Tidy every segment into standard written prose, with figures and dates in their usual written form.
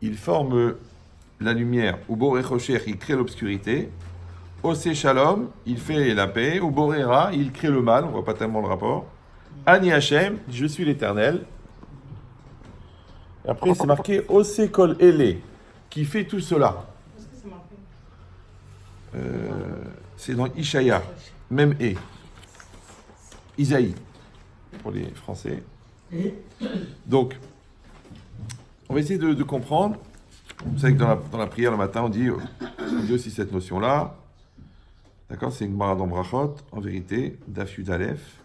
il forme la lumière. Ou Boré Chocher, il crée l'obscurité. Osé Shalom, il fait la paix. Ou Boré Ra, il crée le mal. On voit pas tellement le rapport. Ani Hashem, je suis l'Éternel. Et après, c'est marqué Osé Kol Ele, qui fait tout cela. Est-ce que c'est marqué? C'est dans Ishaya, même et. Isaïe, pour les Français. Donc, on va essayer de comprendre. Vous savez que dans la prière le matin, on dit aussi cette notion-là. D'accord, c'est une Gemara dans Brachot, en vérité, Daf Yud Aleph.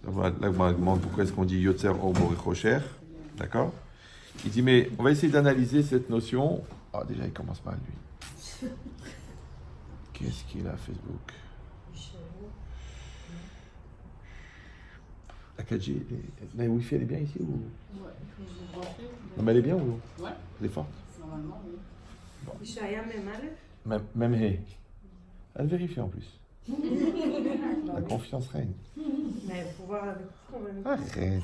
Là, on me demande pourquoi est-ce qu'on dit Yotzer Or Boré Chocher. D'accord. Il dit, mais on va essayer d'analyser cette notion. Ah, déjà, il commence mal, lui. Qu'est-ce qu'il a, Facebook? La 4G, la Wi-Fi, elle est bien ici ou... Ouais, il faut se brancher. Non, mais elle est bien ou... Ouais. Elle est forte? Normalement, oui. Ishaya même Aleph. Même hey. Elle vérifie en plus. La confiance règne. Mais il faut voir avec quoi on va Arrête.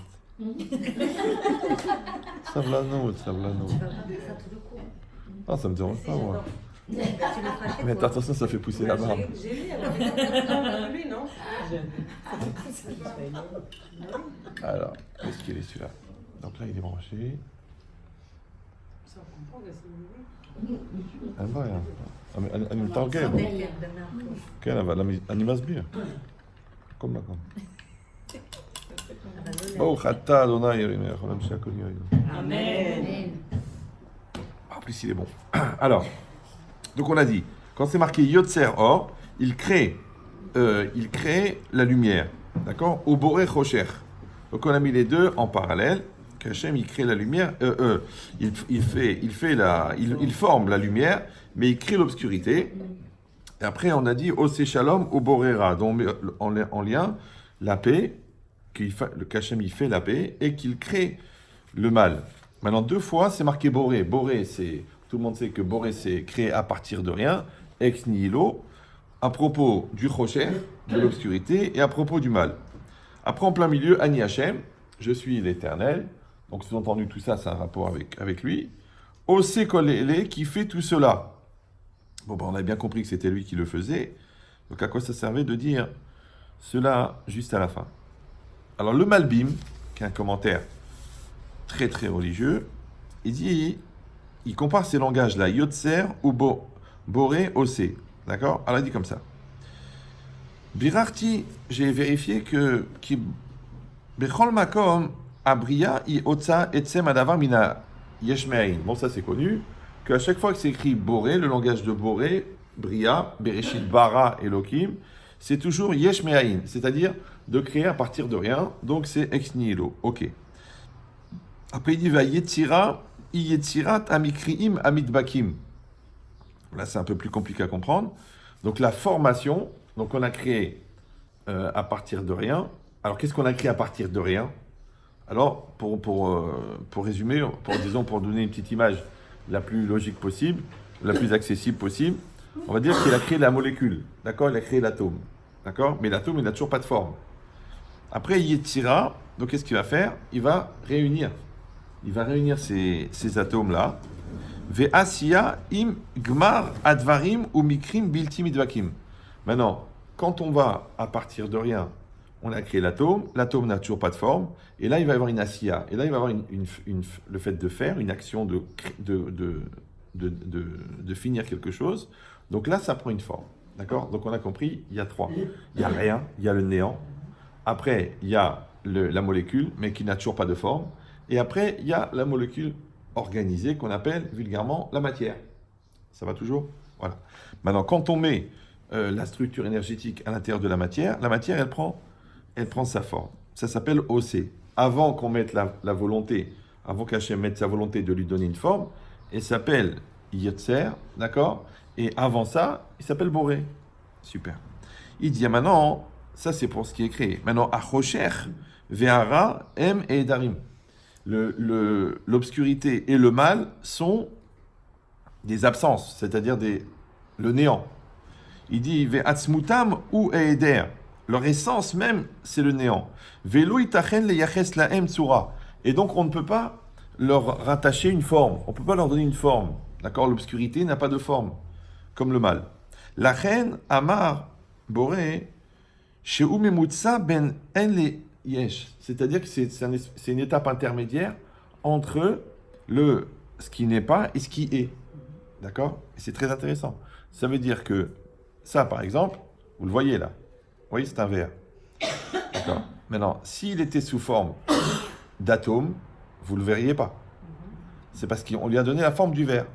Sablano. faire tout le coup. Ah, ça me dérange pas, moi. Tu le feras chez Mais toi. attention, ça fait pousser la barbe. J'ai lu, elle avait lui, non? Alors, est-ce qu'il est celui-là? Donc là, il est branché. Ça comprend que c'est lui. Elle va, hein. Elle me target. כן, אבל אני מסביר. הכל מקום. ברוך אתה אדוני אלוהינו מלך העולם שהכל יהיה לו. Amen. En plus, il est bon. Alors, donc on a dit, quand c'est marqué Yotzer Or, il crée la lumière. D'accord? Au Boré Chocher. Donc on a mis les deux en parallèle. Qu'Hachem, il crée la lumière. Il forme la lumière, mais il crée l'obscurité. Et après, on a dit Osé Shalom au Borera, dont en lien la paix, qu'Hachem il fait la paix et qu'il crée le mal. Maintenant, deux fois, c'est marqué Boré. Boré, c'est tout le monde sait que Boré, c'est créé à partir de rien, ex nihilo, à propos du Chocher, de l'obscurité, et à propos du mal. Après, en plein milieu, Ani Hachem, je suis l'Éternel. Donc, sous-entendu, tout ça, c'est un rapport avec lui. Osé Kolele, qui fait tout cela. Bon, on a bien compris que c'était lui qui le faisait. Donc, à quoi ça servait de dire cela juste à la fin? Alors, le Malbim, qui est un commentaire très, très religieux, il dit, il compare ces langages-là, Yotzer ou Boré, Osé. D'accord? Alors, il dit comme ça. Birarti, j'ai vérifié que Bechol Makom, Abria, I Otsa, Etsem, Adavar, Mina, Yeshmein. Bon, ça c'est connu, qu'à chaque fois que c'est écrit Boré, le langage de Boré, Bria, Bereshit, Bara, Elohim, c'est toujours Yeshmein, c'est-à-dire de créer à partir de rien, donc c'est ex nihilo. Ok. Après il dit va Yetzira, Yetzirat, Amikriim, Amitbakim. Là c'est un peu plus compliqué à comprendre. Donc la formation, donc on a créé à partir de rien. Alors qu'est-ce qu'on a créé à partir de rien? Alors, pour résumer, pour donner une petite image la plus logique possible, la plus accessible possible, on va dire qu'il a créé la molécule, d'accord? Il a créé l'atome, d'accord? Mais l'atome, il n'a toujours pas de forme. Après, Yetzira, donc qu'est-ce qu'il va faire? Il va réunir ces atomes-là. Ve'asiya im gmar advarim ou mikrim bilti midvakim. Maintenant, quand on va à partir de rien, on a créé l'atome n'a toujours pas de forme, et là il va y avoir une asiya, et là il va y avoir le fait de faire, une action de finir quelque chose, donc là ça prend une forme, d'accord? Donc on a compris, il y a trois, il y a rien, il y a le néant, après il y a la molécule, mais qui n'a toujours pas de forme, et après il y a la molécule organisée qu'on appelle vulgairement la matière. Ça va toujours? Voilà. Maintenant quand on met la structure énergétique à l'intérieur de la matière elle prend sa forme. Ça s'appelle OC. Avant qu'on mette la volonté, avant qu'Hachem mette sa volonté de lui donner une forme, elle s'appelle Yetzer, d'accord? Et avant ça, il s'appelle Boré. Super. Il dit maintenant, ça c'est pour ce qui est créé. Maintenant, Achocher, Ve'ara, M et Edarim. L'obscurité et le mal sont des absences, c'est-à-dire le néant. Il dit Ve'atzmutam ou Eder. Leur essence même, c'est le néant. Velo itachen le yaches laem tsura. Et donc, on ne peut pas leur rattacher une forme. On ne peut pas leur donner une forme. D'accord? L'obscurité n'a pas de forme, comme le mal. La reine Amar Boré, chez Umemutsa ben en le yesh. C'est-à-dire que c'est une étape intermédiaire entre ce qui n'est pas et ce qui est. D'accord? Et c'est très intéressant. Ça veut dire que ça, par exemple, vous le voyez là. Vous voyez, c'est un verre. D'accord? Maintenant, s'il était sous forme d'atome, vous ne le verriez pas. C'est parce qu'on lui a donné la forme du verre.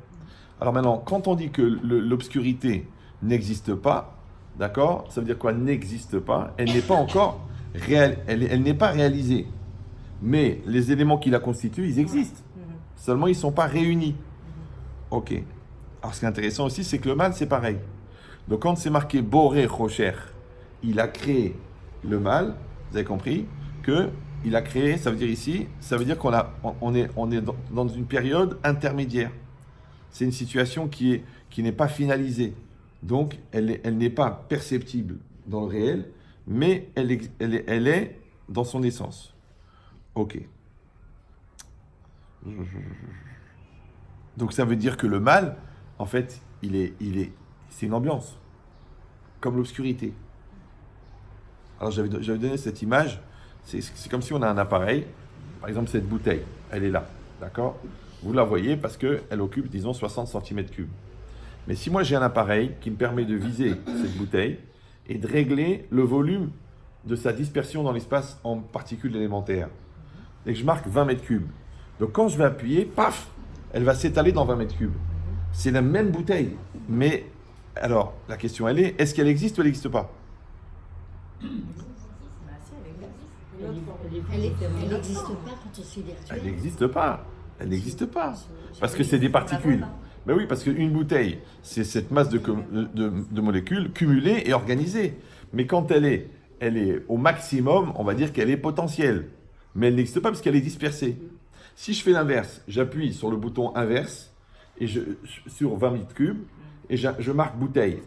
Alors maintenant, quand on dit que l'obscurité n'existe pas, d'accord? Ça veut dire quoi? N'existe pas. Elle n'est pas encore elle n'est pas réalisée. Mais les éléments qui la constituent, ils existent. Seulement, ils ne sont pas réunis. Ok. Alors, ce qui est intéressant aussi, c'est que le mal, c'est pareil. Donc, quand c'est marqué Boré Rocher, il a créé le mal, vous avez compris, que il a créé, ça veut dire ici, ça veut dire on est dans une période intermédiaire. C'est une situation qui n'est pas finalisée. Donc, elle n'est pas perceptible dans le réel, mais elle est dans son essence. Ok. Donc, ça veut dire que le mal, en fait, c'est une ambiance, comme l'obscurité. Alors, j'avais donné cette image. C'est comme si on a un appareil, par exemple cette bouteille, elle est là, d'accord? Vous la voyez parce qu'elle occupe, disons, 60 cm3. Mais si moi j'ai un appareil qui me permet de viser cette bouteille et de régler le volume de sa dispersion dans l'espace en particules élémentaires, et que je marque 20 m3, donc quand je vais appuyer, paf, elle va s'étaler dans 20 m3. C'est la même bouteille, mais alors la question elle est, est-ce qu'elle existe ou elle n'existe pas? Elle n'existe pas quand on suit virtuel. Elle n'existe pas. Elle n'existe pas. Parce que c'est des particules. Ben oui, parce qu'une bouteille, c'est cette masse de molécules cumulées et organisées. Mais quand elle est au maximum, on va dire qu'elle est potentielle. Mais elle n'existe pas parce qu'elle est dispersée. Si je fais l'inverse, j'appuie sur le bouton inverse et sur 20 mètres cubes et je marque bouteille.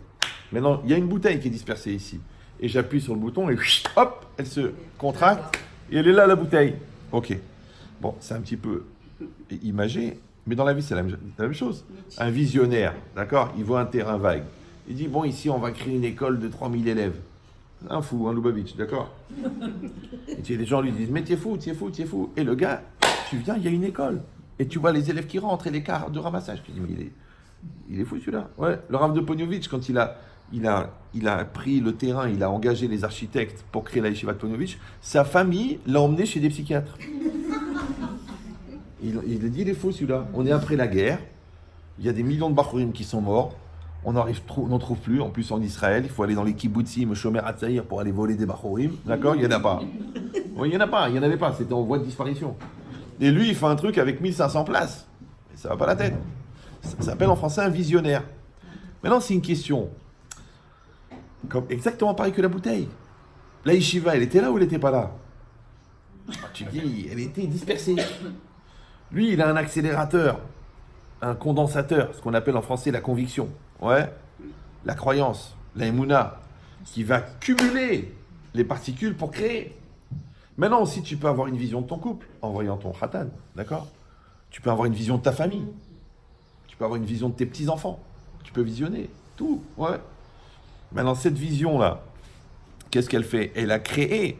Maintenant, il y a une bouteille qui est dispersée ici. Et j'appuie sur le bouton et hop, elle se contracte et elle est là la bouteille. Ok. Bon, c'est un petit peu imagé, mais dans la vie c'est la même chose. Un visionnaire, d'accord, il voit un terrain vague. Il dit bon, ici on va créer une école de 3000 élèves. Un fou, un Lubavitch, d'accord. Et les gens lui disent mais t'es fou, t'es fou, t'es fou. Et le gars, tu viens, il y a une école. Et tu vois les élèves qui rentrent et les cars de ramassage. Tu dis mais il est fou celui-là. Ouais, le Rav de Ponovitch, quand il a pris le terrain, il a engagé les architectes pour créer la yeshiva de Ponovitch, sa famille l'a emmené chez des psychiatres. Il a dit, il est fou celui-là. On est après la guerre, il y a des millions de Bachurim qui sont morts, on n'en trouve plus, en plus en Israël, il faut aller dans les kibbutzim, Shomer Hatzaïr pour aller voler des Bachurim, d'accord? Il n'y en a pas. Oui, il n'y en a pas, il n'y en avait pas, c'était en voie de disparition. Et lui, il fait un truc avec 1500 places. Et ça va pas la tête. Ça s'appelle en français un visionnaire. Maintenant, c'est une question. Exactement pareil que la bouteille. La yeshiva, elle était là ou elle n'était pas là? Tu dis, elle était dispersée. Lui, il a un accélérateur, un condensateur, ce qu'on appelle en français la conviction. Ouais, la croyance, la émouna, qui va cumuler les particules pour créer. Maintenant aussi, tu peux avoir une vision de ton couple en voyant ton khatan, d'accord? Tu peux avoir une vision de ta famille. Tu peux avoir une vision de tes petits-enfants. Tu peux visionner tout, ouais. Maintenant, cette vision-là, qu'est-ce qu'elle fait? Elle a créé,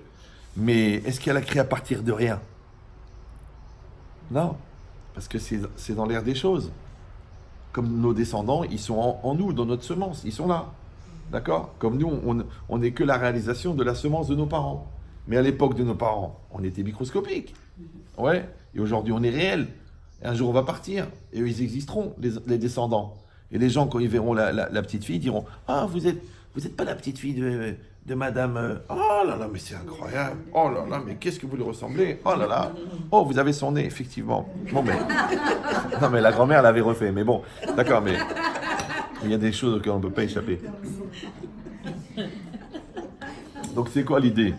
mais est-ce qu'elle a créé à partir de rien? Non, parce que c'est dans l'air des choses. Comme nos descendants, ils sont en nous, dans notre semence, ils sont là. D'accord? Comme nous, on n'est que la réalisation de la semence de nos parents. Mais à l'époque de nos parents, on était microscopique. Ouais, et aujourd'hui, on est réel. Et un jour, on va partir, et eux, ils existeront, les descendants. Et les gens, quand ils verront la petite fille, diront « Ah, vous êtes pas la petite fille de madame... Oh là là, mais c'est incroyable. Oh là là, mais qu'est-ce que vous lui ressemblez. Oh là là. Oh, vous avez son nez, effectivement. Bon, mais... Non, mais la grand-mère l'avait refait. Mais bon, d'accord, mais... Il y a des choses auxquelles on ne peut pas échapper. Donc, c'est quoi l'idée?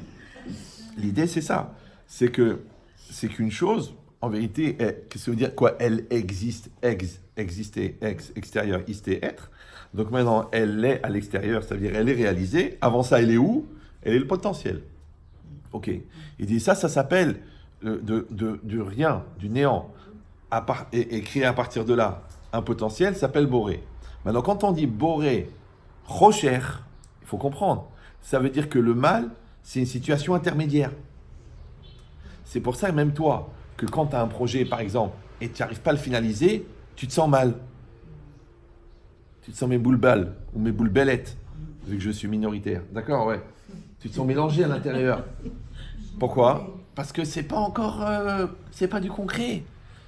L'idée, c'est ça. C'est qu'une chose, en vérité, qu'est-ce que ça veut dire? Quoi? Elle existe, exister, extérieur, ister, être. Donc maintenant, elle est à l'extérieur, c'est-à-dire elle est réalisée. Avant ça, elle est où? Elle est le potentiel. Ok. Il dit ça s'appelle du rien, du néant. et créer à partir de là un potentiel s'appelle boré. Maintenant, quand on dit boré, rocher, il faut comprendre, ça veut dire que le mal, c'est une situation intermédiaire. C'est pour ça, même toi, que quand tu as un projet, par exemple, et tu n'arrives pas à le finaliser, tu te sens mal. Tu te sens mes boules balles ou mes boules bellettes, vu que je suis minoritaire. D'accord, ouais. Tu te sens mélangé à l'intérieur. Pourquoi? Parce que c'est pas encore, c'est pas du concret,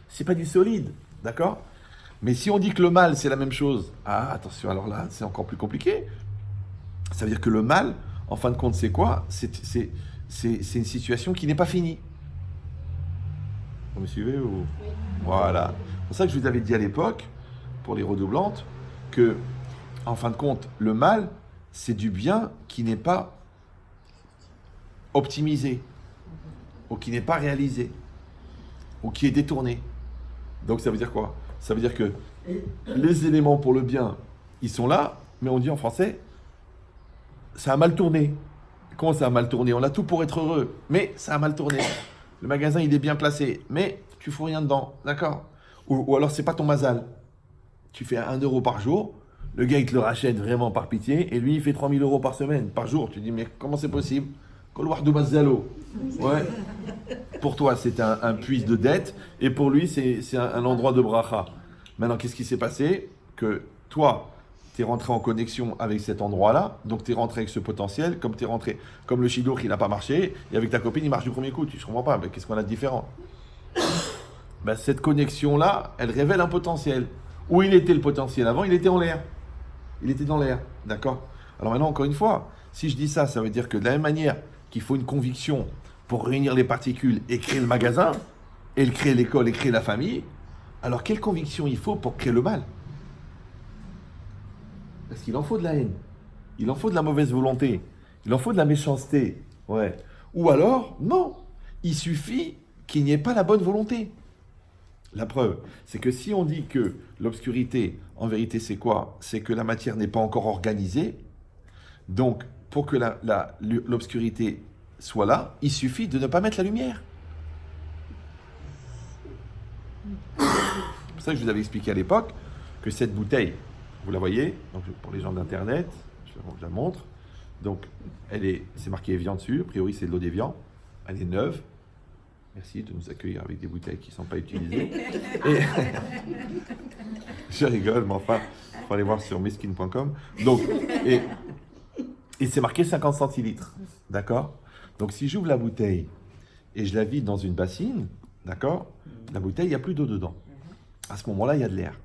c'est pas du solide, d'accord? Mais si on dit que le mal c'est la même chose, ah attention, alors là c'est encore plus compliqué. Ça veut dire que le mal, en fin de compte, c'est quoi? C'est une situation qui n'est pas finie. Vous me suivez ou... Oui. Voilà. C'est pour ça que je vous avais dit à l'époque, pour les redoublantes, que, en fin de compte, le mal, c'est du bien qui n'est pas optimisé, ou qui n'est pas réalisé, ou qui est détourné. Donc ça veut dire quoi? Ça veut dire que les éléments pour le bien, ils sont là, mais on dit en français, ça a mal tourné. Comment ça a mal tourné? On a tout pour être heureux, mais ça a mal tourné. Le magasin, il est bien placé, mais tu fous rien dedans, d'accord? Ou alors, c'est pas ton mazal. Tu fais 1 euro par jour, le gars, il te le rachète vraiment par pitié, et lui, il fait 3000 euros par semaine, par jour. Tu dis, mais comment c'est possible? Kolwar de mazalo. Ouais. Pour toi, c'est un puits de dette, et pour lui, c'est un endroit de bracha. Maintenant, qu'est-ce qui s'est passé? Que toi, tu es rentré en connexion avec cet endroit-là, donc tu es rentré avec ce potentiel, comme tu es rentré, comme le shidour, il n'a pas marché, et avec ta copine, il marche du premier coup. Je ne comprends pas, mais qu'est-ce qu'on a de différent? Ben, cette connexion-là, elle révèle un potentiel. Où il était le potentiel avant? Il était en l'air. Il était dans l'air, d'accord? Alors maintenant, encore une fois, si je dis ça, ça veut dire que de la même manière qu'il faut une conviction pour réunir les particules et créer le magasin, et créer l'école et créer la famille, alors quelle conviction il faut pour créer le mal? Parce qu'il en faut de la haine, il en faut de la mauvaise volonté, il en faut de la méchanceté, ouais. Ou alors, non, il suffit qu'il n'y ait pas la bonne volonté. La preuve, c'est que si on dit que l'obscurité, en vérité, c'est quoi? C'est que la matière n'est pas encore organisée. Donc, pour que l'obscurité soit là, il suffit de ne pas mettre la lumière. C'est pour ça que je vous avais expliqué à l'époque que cette bouteille, vous la voyez, donc pour les gens d'Internet, je la montre. Donc, c'est marqué Evian dessus. A priori, c'est de l'eau d'Evian. Elle est neuve. Merci de nous accueillir avec des bouteilles qui ne sont pas utilisées. Et je rigole, mais enfin, il faut aller voir sur miskin.com. Donc, et c'est marqué 50 centilitres. D'accord? Donc, si j'ouvre la bouteille et je la vide dans une bassine, d'accord? La bouteille, il n'y a plus d'eau dedans. À ce moment-là, il y a de l'air.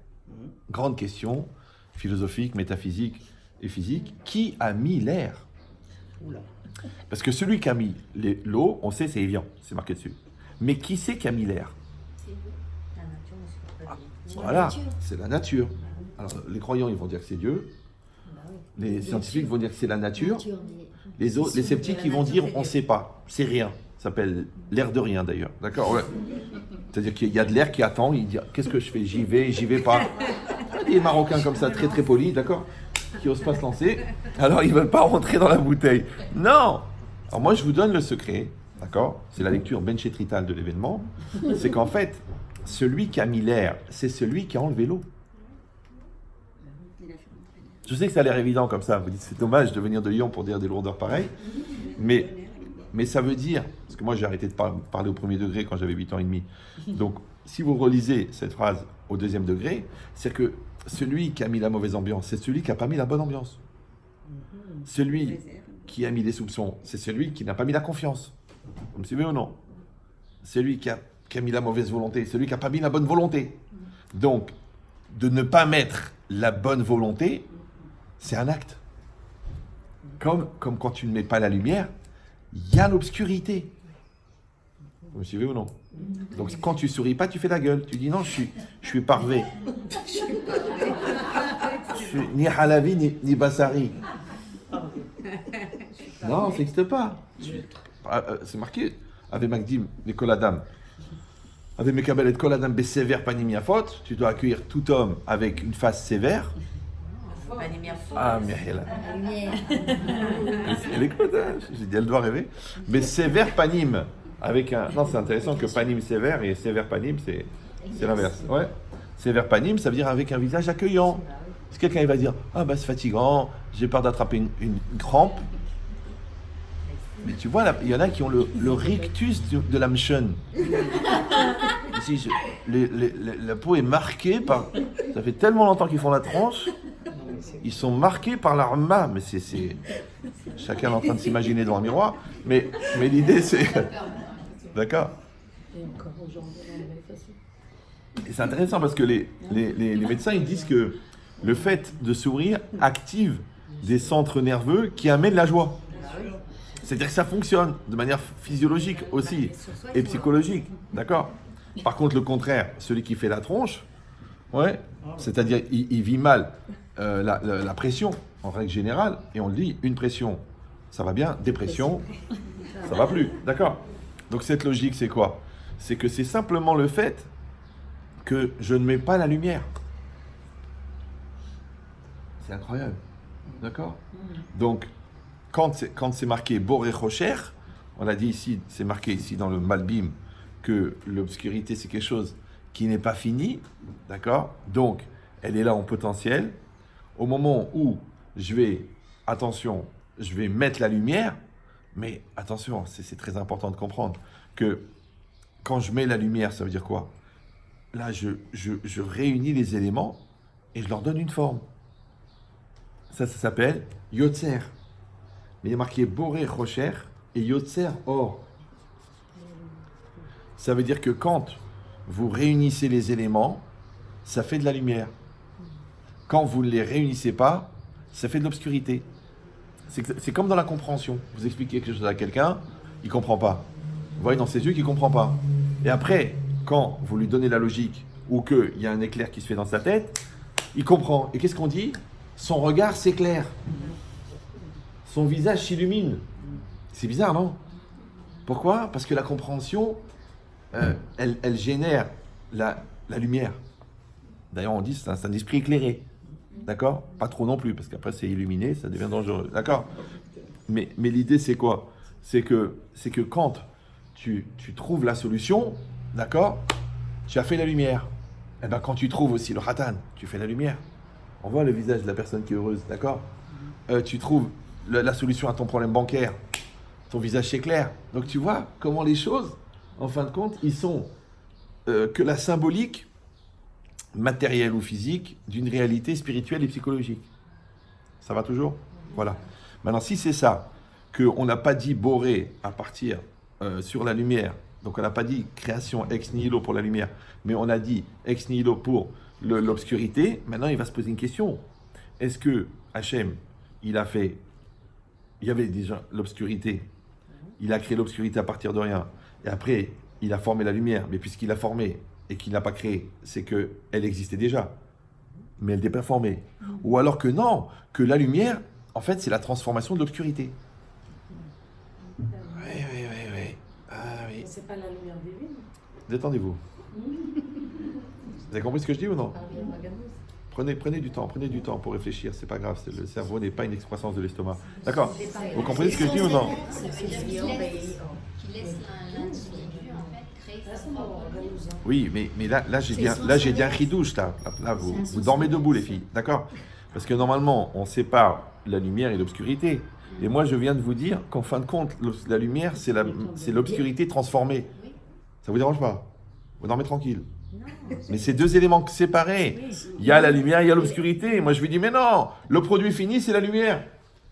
Grande question philosophique, métaphysique et physique. Qui a mis l'air? Parce que celui qui a mis l'eau, on sait, c'est Evian, c'est marqué dessus. Mais qui c'est qui a mis l'air? Voilà, c'est la nature. Alors, les croyants, ils vont dire que c'est Dieu. Les scientifiques vont dire que c'est la nature. Les sceptiques, ils vont dire on ne sait pas, c'est rien. Ça s'appelle l'air de rien d'ailleurs. D'accord, ouais. C'est-à-dire qu'il y a de l'air qui attend, il dit qu'est-ce que je fais? J'y vais pas. Des Marocains comme ça, très très polis, d'accord, qui osent pas se lancer. Alors ils veulent pas rentrer dans la bouteille. Non. Alors moi je vous donne le secret, d'accord? C'est la lecture benchetrital de l'événement. C'est qu'en fait, celui qui a mis l'air, c'est celui qui a enlevé l'eau. Je sais que ça a l'air évident comme ça. Vous dites c'est dommage de venir de Lyon pour dire des lourdeurs pareilles, mais ça veut dire, parce que moi j'ai arrêté de parler au premier degré quand j'avais 8 ans et demi. Donc si vous relisez cette phrase au deuxième degré, c'est que celui qui a mis la mauvaise ambiance, c'est celui qui n'a pas mis la bonne ambiance. Celui qui a mis les soupçons, c'est celui qui n'a pas mis la confiance. Vous me suivez ou non? Celui qui a mis la mauvaise volonté, celui qui n'a pas mis la bonne volonté. Donc, de ne pas mettre la bonne volonté, c'est un acte. Comme quand tu ne mets pas la lumière, il y a l'obscurité. Vous me suivez ou non? Donc quand tu souris pas, tu fais la gueule. Tu dis non, je suis parvé. Je suis ni halavi ni basari. Non, ça n'existe pas. C'est marqué. Avec Magdim, les Koladam. Avec Mekabel et Koladam sévère panim yafot, tu dois accueillir tout homme avec une face sévère. Ah, mais elle est quoi, j'ai dit, elle doit rêver. Mais sévère panim, avec un. Non, c'est intéressant que panim sévère et sévère panim, C'est l'inverse. Ouais. Sévère panim, ça veut dire avec un visage accueillant. Si quelqu'un il va dire ah bah c'est fatigant, j'ai peur d'attraper une crampe. Mais tu vois, il y en a qui ont le rictus de la mchon. Ici, la peau est marquée par. Ça fait tellement longtemps qu'ils font la tranche, ils sont marqués par l'arma. Mais c'est chacun est en train de s'imaginer devant un miroir. Mais l'idée c'est. D'accord. Et encore aujourd'hui, on est facile. Et c'est intéressant parce que les médecins ils disent que le fait de sourire active des centres nerveux qui amènent la joie. C'est-à-dire que ça fonctionne de manière physiologique aussi et psychologique. D'accord. Par contre, le contraire, celui qui fait la tronche, ouais, c'est-à-dire il vit mal la pression en règle générale, et on dit une pression, ça va bien, dépression, ça va plus. D'accord. Donc cette logique, c'est quoi? C'est que c'est simplement le fait que je ne mets pas la lumière. C'est incroyable. D'accord. Donc, quand c'est marqué Boré Rocher, on l'a dit ici, c'est marqué ici dans le Malbim que l'obscurité c'est quelque chose qui n'est pas fini, d'accord? Donc, elle est là en potentiel. Au moment où je vais mettre la lumière, mais attention, c'est très important de comprendre que quand je mets la lumière, ça veut dire quoi? Là, je réunis les éléments et je leur donne une forme. Ça s'appelle Yotzer. Mais il y a marqué Boré Rocher et Yotzer Or. Ça veut dire que quand vous réunissez les éléments, ça fait de la lumière. Quand vous ne les réunissez pas, ça fait de l'obscurité. C'est comme dans la compréhension. Vous expliquez quelque chose à quelqu'un, il ne comprend pas. Vous voyez dans ses yeux qu'il ne comprend pas. Et après, quand vous lui donnez la logique ou qu'il y a un éclair qui se fait dans sa tête, il comprend. Et qu'est-ce qu'on dit? Son regard s'éclaire. Son visage s'illumine. C'est bizarre, non? Pourquoi? Parce que la compréhension, elle génère la lumière. D'ailleurs, on dit que c'est un esprit éclairé. D'accord? Pas trop non plus, parce qu'après c'est illuminé, ça devient dangereux. D'accord? Mais l'idée, c'est quoi? C'est que quand tu trouves la solution, d'accord? Tu as fait la lumière. Et bien, quand tu trouves aussi le khatan, tu fais la lumière. On voit le visage de la personne qui est heureuse, d'accord? Tu trouves la solution à ton problème bancaire, ton visage s'éclaire. Donc tu vois comment les choses, en fin de compte, ils sont que la symbolique, matérielle ou physique, d'une réalité spirituelle et psychologique. Ça va toujours? Voilà. Maintenant, si c'est ça, qu'on n'a pas dit boré à partir sur la lumière, donc on n'a pas dit création ex nihilo pour la lumière, mais on a dit ex nihilo pour l'obscurité, maintenant il va se poser une question. Est-ce que Hachem, il y avait déjà l'obscurité, il a créé l'obscurité à partir de rien, et après il a formé la lumière, mais puisqu'il a formé et qu'il n'a pas créé, c'est qu'elle existait déjà, mais elle n'était pas formée. Ou alors que non, que la lumière, en fait, c'est la transformation de l'obscurité. Oui. Ah oui. C'est pas la lumière divine. Détendez-vous. Vous avez compris ce que je dis ou non? Prenez du temps pour réfléchir, c'est pas grave, le cerveau n'est pas une excroissance de l'estomac. D'accord? Vous comprenez ce que je dis ou non? Qui laisse l'individu en fait créer sa propre. Oui, mais là j'ai dit un chidouche, là vous dormez debout les filles, d'accord? Parce que normalement, on sépare la lumière et l'obscurité. Et moi, je viens de vous dire qu'en fin de compte, la lumière, c'est l'obscurité transformée. Ça vous dérange pas? Vous dormez tranquille. Mais c'est deux éléments séparés. Il y a la lumière, il y a l'obscurité. Et moi, je lui dis, mais non, le produit fini, c'est la lumière.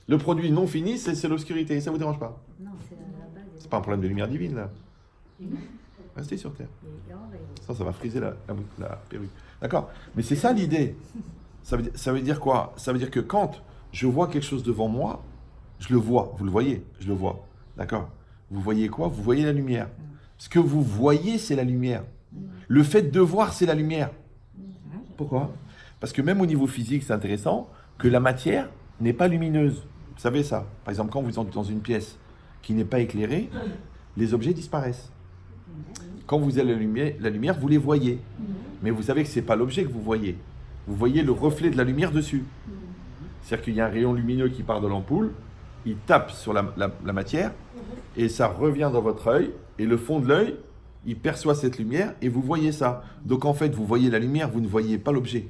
Le produit non fini, c'est l'obscurité. Ça vous dérange pas? Non, c'est la base. C'est pas un problème de lumière divine, là. Restez sur Terre. Ça va friser la perruque. D'accord? Mais c'est ça l'idée. Ça veut dire quoi? Ça veut dire que quand je vois quelque chose devant moi, je le vois. Vous le voyez? Je le vois. D'accord? Vous voyez quoi? Vous voyez la lumière. Ce que vous voyez, c'est la lumière. Le fait de voir, c'est la lumière. Pourquoi? Parce que même au niveau physique, c'est intéressant que la matière n'est pas lumineuse. Vous savez ça? Par exemple, quand vous êtes dans une pièce qui n'est pas éclairée, les objets disparaissent. Quand vous avez la lumière, vous les voyez. Mais vous savez que ce n'est pas l'objet que vous voyez. Vous voyez le reflet de la lumière dessus. C'est-à-dire qu'il y a un rayon lumineux qui part de l'ampoule, il tape sur la matière, et ça revient dans votre œil, et le fond de l'œil, il perçoit cette lumière et vous voyez ça. Donc en fait, vous voyez la lumière, vous ne voyez pas l'objet.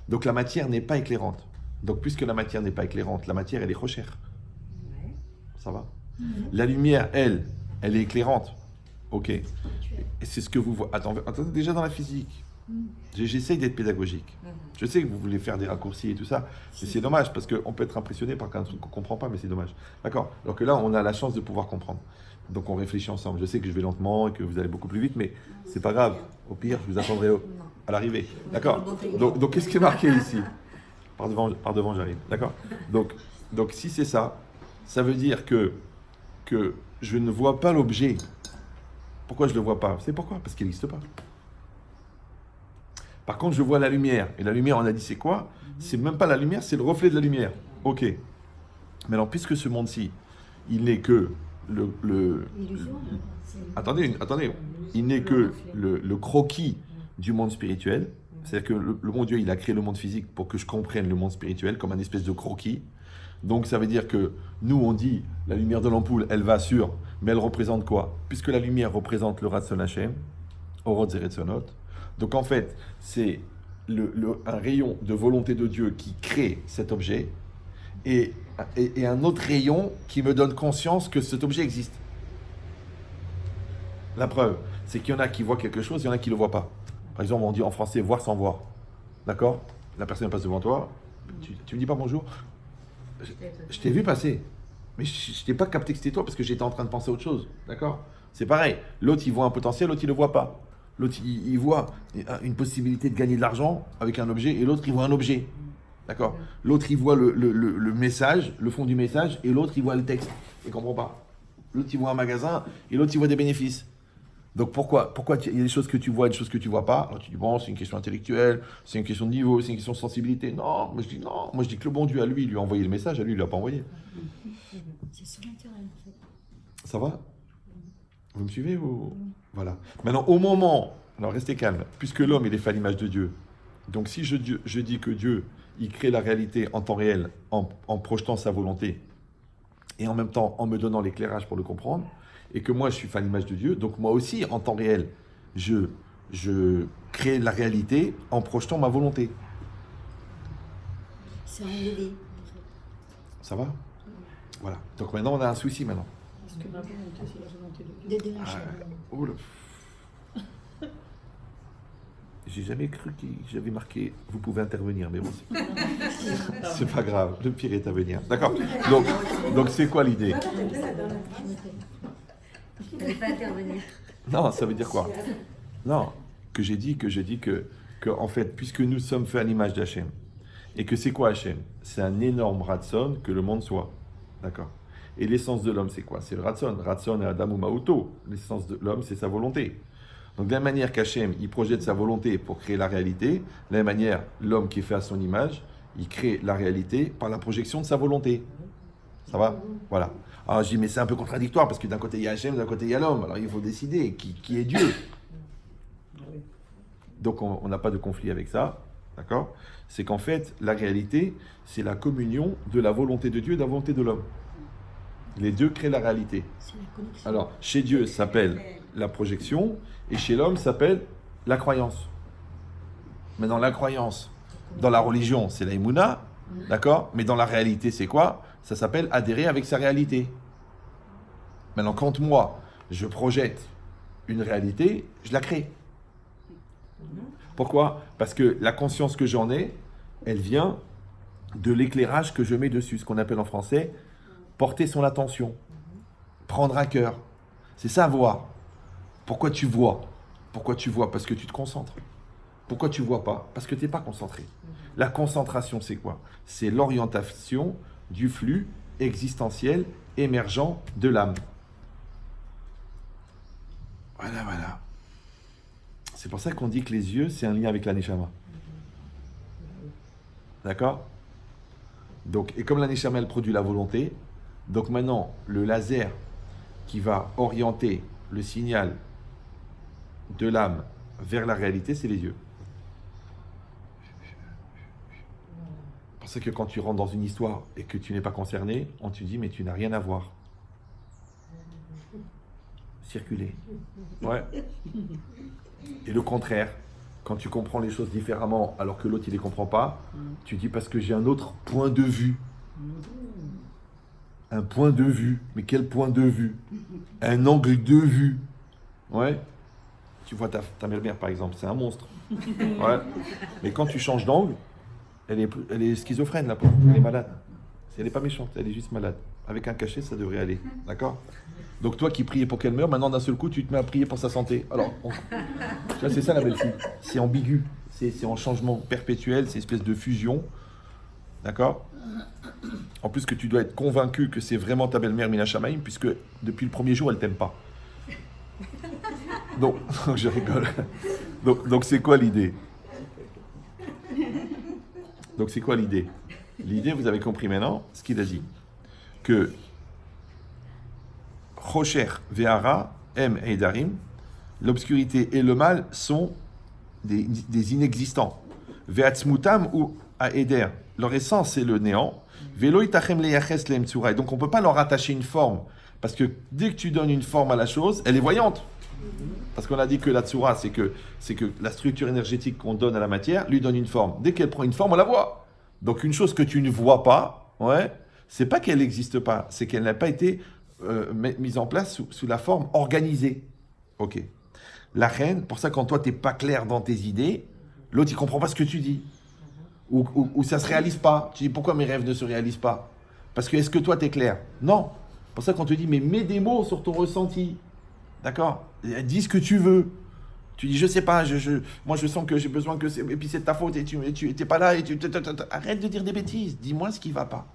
Donc la matière n'est pas éclairante. Donc puisque la matière n'est pas éclairante, la matière, elle est rochère. Ouais. Ça va? La lumière, elle est éclairante. Ok. Et c'est ce que vous voyez. Attendez, déjà dans la physique. J'essaye d'être pédagogique. Je sais que vous voulez faire des raccourcis et tout ça, mais c'est dommage parce qu'on peut être impressionné par un truc qu'on ne comprend pas, mais c'est dommage. D'accord? Alors que là, on a la chance de pouvoir comprendre. Donc on réfléchit ensemble. Je sais que je vais lentement et que vous allez beaucoup plus vite, mais c'est pas grave. Au pire, je vous attendrai à l'arrivée. D'accord? Donc qu'est-ce qui est marqué ici? Par devant, j'arrive. D'accord? Donc si c'est ça, ça veut dire que je ne vois pas l'objet. Pourquoi je ne le vois pas? C'est pourquoi? Parce qu'il n'existe pas. Par contre, je vois la lumière. Et la lumière, on a dit, c'est quoi? C'est même pas la lumière, c'est le reflet de la lumière. Ok. Mais alors, puisque ce monde-ci, il n'est que Attendez. Il n'est que le croquis du monde spirituel. C'est-à-dire que le bon Dieu, il a créé le monde physique pour que je comprenne le monde spirituel comme un espèce de croquis. Donc, ça veut dire que nous, on dit, la lumière de l'ampoule, elle va sur, mais elle représente quoi? Puisque la lumière représente le Ratson Hashem, Orot Zeretzonot. Donc en fait, c'est un rayon de volonté de Dieu qui crée cet objet et un autre rayon qui me donne conscience que cet objet existe. La preuve, c'est qu'il y en a qui voient quelque chose, il y en a qui ne le voient pas. Par exemple, on dit en français voir sans voir. D'accord? La personne passe devant toi, tu me dis pas bonjour. Je t'ai vu passer, mais je t'ai pas capté que c'était toi parce que j'étais en train de penser à autre chose. D'accord? C'est pareil. L'autre, il voit un potentiel, l'autre, il ne le voit pas. L'autre, il voit une possibilité de gagner de l'argent avec un objet, et l'autre, il voit un objet. D'accord? L'autre, il voit le message, le fond du message, et l'autre, il voit le texte. Il ne comprend pas. L'autre, il voit un magasin, et l'autre, il voit des bénéfices. Donc pourquoi il y a des choses que tu vois et des choses que tu ne vois pas? Alors tu dis, bon, c'est une question intellectuelle, c'est une question de niveau, c'est une question de sensibilité. Non, moi je dis non. Moi je dis que le bon Dieu, à lui, il lui a envoyé le message, à lui, il ne l'a pas envoyé. C'est surnaturel en fait. Ça va? Vous me suivez ou... Voilà. Maintenant, au moment, alors restez calme, puisque l'homme, il est fait à l'image de Dieu. Donc si je dis que Dieu, il crée la réalité en temps réel, en projetant sa volonté, et en même temps en me donnant l'éclairage pour le comprendre, et que moi, je suis fait à l'image de Dieu, donc moi aussi, en temps réel, je crée la réalité en projetant ma volonté. C'est un bébé en Ça va? Voilà. Donc maintenant, on a un souci maintenant. fait. Parce que ma volonté, c'est la volonté de Dieu. Oh là. J'ai jamais cru que j'avais marqué « Vous pouvez intervenir », mais bon, c'est pas grave, le pire est à venir. D'accord? Donc c'est quoi l'idée? Il ne fallait pas intervenir. Non, ça veut dire quoi? Non, que en fait, puisque nous sommes faits à l'image d'Hachem, et que c'est quoi Hachem? C'est un énorme ratson que le monde soit. D'accord? Et l'essence de l'homme, c'est quoi? C'est le ratson. Ratson et Adam ou Mauto. L'essence de l'homme, c'est sa volonté. Donc, de la même manière qu'Hachem, il projette sa volonté pour créer la réalité, de la même manière, l'homme qui est fait à son image, il crée la réalité par la projection de sa volonté. Ça va? Voilà. Alors, je dis, mais c'est un peu contradictoire, parce que d'un côté, il y a Hachem, d'un côté, il y a l'homme. Alors, il faut décider qui est Dieu. Donc, on n'a pas de conflit avec ça. D'accord? C'est qu'en fait, la réalité, c'est la communion de la volonté de Dieu et de la volonté de l'homme. Les deux créent la réalité. C'est la connexion. Alors, chez Dieu, ça s'appelle la projection, et chez l'homme, ça s'appelle la croyance. Mais dans la croyance, dans la religion, c'est la Emouna, d'accord? Mais dans la réalité, c'est quoi? Ça s'appelle adhérer avec sa réalité. Maintenant, quand moi, je projette une réalité, je la crée. Pourquoi? Parce que la conscience que j'en ai, elle vient de l'éclairage que je mets dessus, ce qu'on appelle en français porter son attention, prendre à cœur. C'est ça, voir. Pourquoi tu vois? Pourquoi tu vois? Parce que tu te concentres. Pourquoi tu vois pas? Parce que tu n'es pas concentré. La concentration, c'est quoi? C'est l'orientation du flux existentiel émergent de l'âme. Voilà. C'est pour ça qu'on dit que les yeux, c'est un lien avec la Neshama. D'accord? Donc, et comme la Neshama, elle produit la volonté, donc maintenant, le laser qui va orienter le signal de l'âme vers la réalité, c'est les yeux. C'est pour ça que quand tu rentres dans une histoire et que tu n'es pas concerné, on te dit, mais tu n'as rien à voir. circuler. Ouais. Et le contraire, quand tu comprends les choses différemment alors que l'autre il les comprend pas, tu dis parce que j'ai un autre point de vue. Un point de vue. Mais quel point de vue? Un angle de vue. Ouais. Tu vois ta belle-mère par exemple, c'est un monstre. Ouais. Mais quand tu changes d'angle, elle est schizophrène la pauvre, elle est malade. Elle n'est pas méchante, elle est juste malade. Avec un cachet, ça devrait aller. D'accord? Donc toi qui priais pour qu'elle meure, maintenant d'un seul coup, tu te mets à prier pour sa santé. Alors, tu vois, c'est ça la belle-fille. C'est ambigu. C'est en changement perpétuel, c'est une espèce de fusion. D'accord? En plus que tu dois être convaincu que c'est vraiment ta belle-mère Mina Shamaim, puisque depuis le premier jour, elle t'aime pas. Donc, je rigole. Donc c'est quoi l'idée? Donc c'est quoi l'idée? L'idée, vous avez compris maintenant ce qu'il a dit. Que Rocher Ve'ara, M et Darim, l'obscurité et le mal sont des inexistants. Ve'atzmutam ou Aeder, leur essence c'est le néant. Ve'lo itachem leyaches lehem tzura. Et donc on ne peut pas leur attacher une forme. Parce que dès que tu donnes une forme à la chose, elle est voyante. Parce qu'on a dit que la tsura, c'est que la structure énergétique qu'on donne à la matière lui donne une forme. Dès qu'elle prend une forme, on la voit. Donc une chose que tu ne vois pas, ouais, c'est pas qu'elle n'existe pas, c'est qu'elle n'a pas été mise en place sous la forme organisée. Ok. La reine, pour ça quand toi t'es pas clair dans tes idées, l'autre il comprend pas ce que tu dis. Ou ça se réalise pas. Tu dis pourquoi mes rêves ne se réalisent pas? Parce que est-ce que toi t'es clair? Non. Pour ça qu'on te dit mais mets des mots sur ton ressenti. D'accord? Dis ce que tu veux. Tu dis, je sais pas, moi je sens que j'ai besoin que c'est... Et puis c'est de ta faute et tu n'es pas là et arrête de dire des bêtises. Dis-moi ce qui va pas.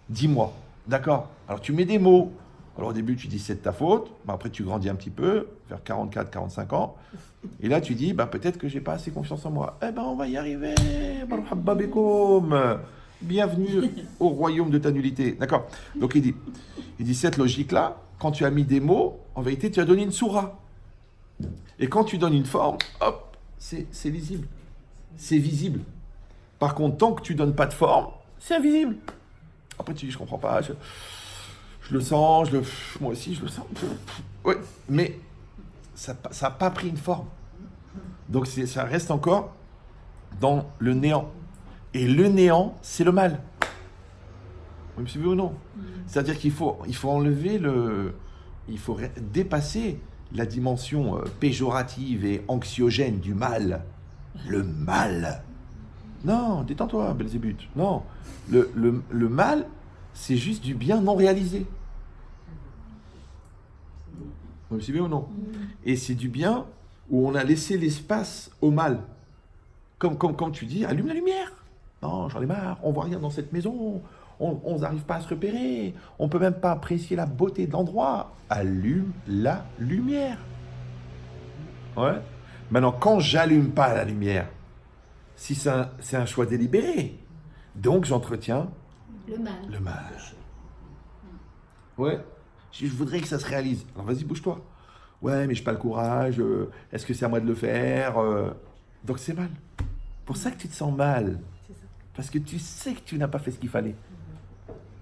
Dis-moi. D'accord? Alors tu mets des mots. Alors au début tu dis c'est de ta faute. Ben, après tu grandis un petit peu, vers 44, 45 ans. Et là tu dis, ben, peut-être que j'ai pas assez confiance en moi. Eh ben on va y arriver. Marhaba bekoum. Bienvenue au royaume de ta nullité. D'accord? Donc il dit cette logique-là, quand tu as mis des mots, en vérité tu as donné une sourate. Et quand tu donnes une forme, hop, c'est lisible, c'est visible. Par contre, tant que tu donnes pas de forme, c'est invisible. Après, tu dis, je comprends pas, je le sens, moi aussi, je le sens. Ouais, mais ça n'a pas pris une forme. Donc, ça reste encore dans le néant. Et le néant, c'est le mal. Vous me suivez ou non? C'est-à-dire qu'il faut enlever il faut dépasser la dimension péjorative et anxiogène du mal. Le mal. Non, détends-toi, Belzébuth. Non, le mal, c'est juste du bien non réalisé. Vous me suivez ou non? Et c'est du bien où on a laissé l'espace au mal. Comme tu dis, allume la lumière. Non, j'en ai marre, on voit rien dans cette maison. On n'arrive pas à se repérer. On ne peut même pas apprécier la beauté de l'endroit. Allume la lumière. Ouais. Maintenant, quand j'allume pas la lumière, si c'est un choix délibéré, donc j'entretiens Le mal. le mal. Ouais. Je voudrais que ça se réalise. Alors vas-y, bouge-toi. Ouais, mais je n'ai pas le courage. Est-ce que c'est à moi de le faire? Donc c'est mal. Pour ça que tu te sens mal. Parce que tu sais que tu n'as pas fait ce qu'il fallait.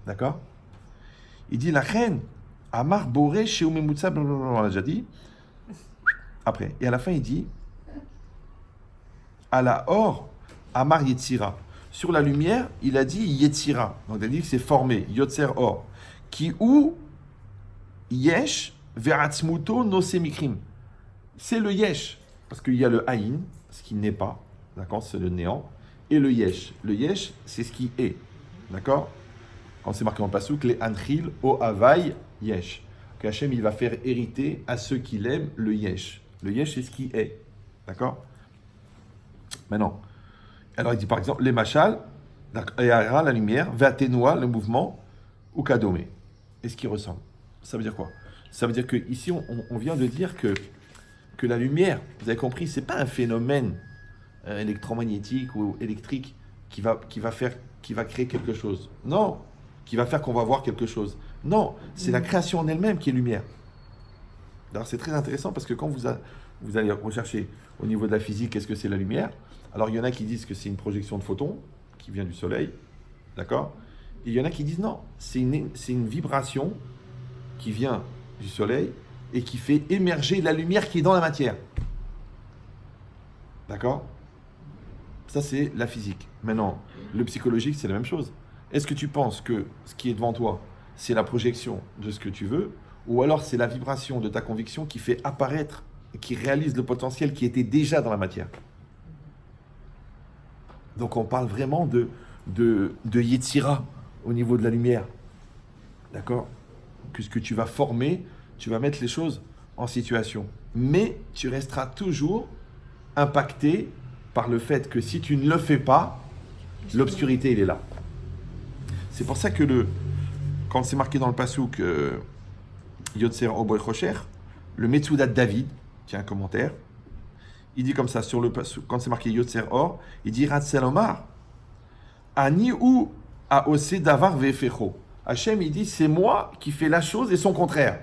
D'accord? Il dit la reine, Amar Boré chez Oumemutsa, on l'a déjà dit. Après, et à la fin, il dit à la or, Amar Yetzira. Sur la lumière, il a dit Yetzira. Donc il a dit que c'est formé, Yotzer or. Qui ou Yesh Veratzmuto no semikrim. C'est le Yesh. Parce qu'il y a le Haïn, ce qui n'est pas. D'accord? C'est le néant. Et le Yesh. Le Yesh, c'est ce qui est. D'accord? Quand c'est marqué en pasouk, les Anchil o Havai Yesh. Qu'Hachem, il va faire hériter à ceux qui l'aiment le Yesh. Le Yesh, c'est ce qui est. D'accord? Maintenant, alors il dit par exemple, les Machal, la lumière, Vatenua, le mouvement, ou Kadome. Et ce qui ressemble. Ça veut dire quoi? Ça veut dire qu'ici, on vient de dire que la lumière, vous avez compris, c'est pas un phénomène électromagnétique ou électrique qui va créer quelque chose. Non, qui va faire qu'on va voir quelque chose. Non, c'est la création en elle-même qui est lumière. Alors c'est très intéressant parce que quand vous allez rechercher au niveau de la physique, qu'est-ce que c'est la lumière? Alors il y en a qui disent que c'est une projection de photons qui vient du soleil, d'accord? Et il y en a qui disent non, c'est une vibration qui vient du soleil et qui fait émerger la lumière qui est dans la matière. D'accord? Ça, c'est la physique. Maintenant, le psychologique, c'est la même chose. Est-ce que tu penses que ce qui est devant toi, c'est la projection de ce que tu veux, ou alors c'est la vibration de ta conviction qui fait apparaître, qui réalise le potentiel qui était déjà dans la matière? Donc on parle vraiment de Yetzira au niveau de la lumière. D'accord? Que ce que tu vas former, tu vas mettre les choses en situation. Mais tu resteras toujours impacté par le fait que si tu ne le fais pas, l'obscurité, il est là. C'est pour ça que quand c'est marqué dans le Passouk Yotzer Oboy Chocher, le Metsudat David, qui a un commentaire, il dit comme ça, sur le Passouk, quand c'est marqué Yotzer Or, il dit Ratzel Omar, Ani ou a osé davar ve'efecho. Hachem, il dit, c'est moi qui fais la chose et son contraire.